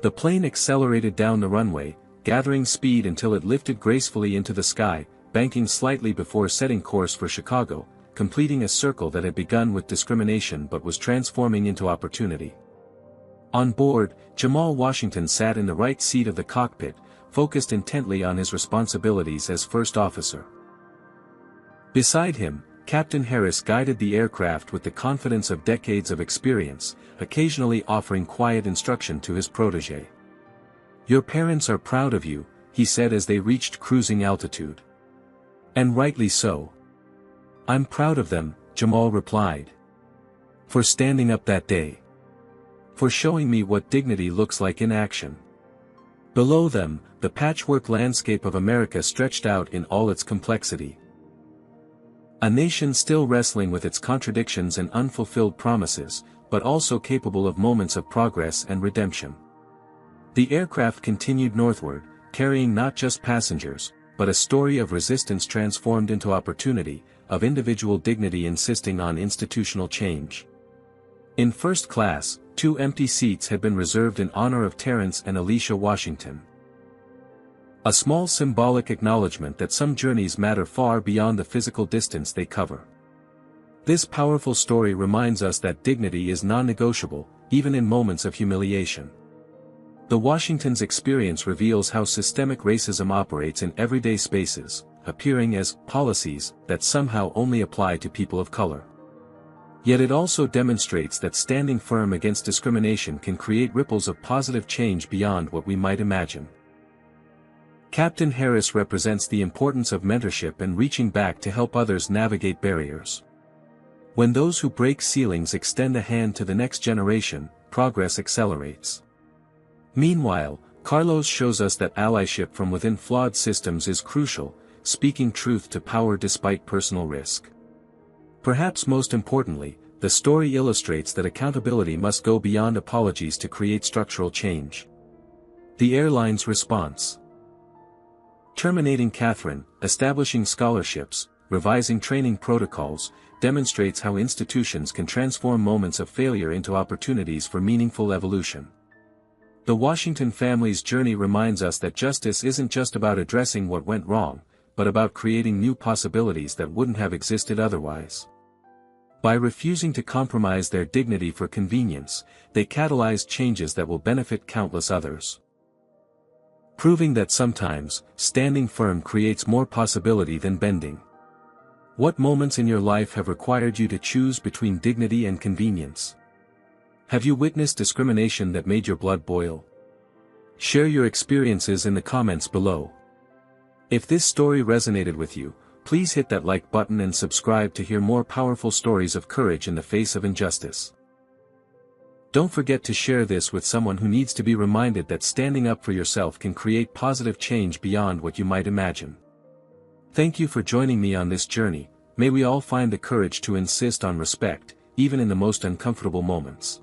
The plane accelerated down the runway, gathering speed until it lifted gracefully into the sky, banking slightly before setting course for Chicago, completing a circle that had begun with discrimination but was transforming into opportunity. On board, Jamal Washington sat in the right seat of the cockpit, focused intently on his responsibilities as first officer. Beside him, Captain Harris guided the aircraft with the confidence of decades of experience, occasionally offering quiet instruction to his protégé. Your parents are proud of you, he said as they reached cruising altitude. And rightly so. I'm proud of them, Jamal replied. For standing up that day. For showing me what dignity looks like in action. Below them, the patchwork landscape of America stretched out in all its complexity. A nation still wrestling with its contradictions and unfulfilled promises, but also capable of moments of progress and redemption. The aircraft continued northward, carrying not just passengers, but a story of resistance transformed into opportunity, of individual dignity insisting on institutional change. In first class, 2 empty seats had been reserved in honor of Terrence and Alicia Washington. A small symbolic acknowledgement that some journeys matter far beyond the physical distance they cover. This powerful story reminds us that dignity is non-negotiable, even in moments of humiliation. The Washingtons' experience reveals how systemic racism operates in everyday spaces, appearing as policies that somehow only apply to people of color. Yet it also demonstrates that standing firm against discrimination can create ripples of positive change beyond what we might imagine. Captain Harris represents the importance of mentorship and reaching back to help others navigate barriers. When those who break ceilings extend a hand to the next generation, progress accelerates. Meanwhile, Carlos shows us that allyship from within flawed systems is crucial, speaking truth to power despite personal risk. Perhaps most importantly, the story illustrates that accountability must go beyond apologies to create structural change. The airline's response. Terminating Catherine, establishing scholarships, revising training protocols, demonstrates how institutions can transform moments of failure into opportunities for meaningful evolution. The Washington family's journey reminds us that justice isn't just about addressing what went wrong, but about creating new possibilities that wouldn't have existed otherwise. By refusing to compromise their dignity for convenience, they catalyzed changes that will benefit countless others. Proving that sometimes, standing firm creates more possibility than bending. What moments in your life have required you to choose between dignity and convenience? Have you witnessed discrimination that made your blood boil? Share your experiences in the comments below. If this story resonated with you, please hit that like button and subscribe to hear more powerful stories of courage in the face of injustice. Don't forget to share this with someone who needs to be reminded that standing up for yourself can create positive change beyond what you might imagine. Thank you for joining me on this journey. May we all find the courage to insist on respect, even in the most uncomfortable moments.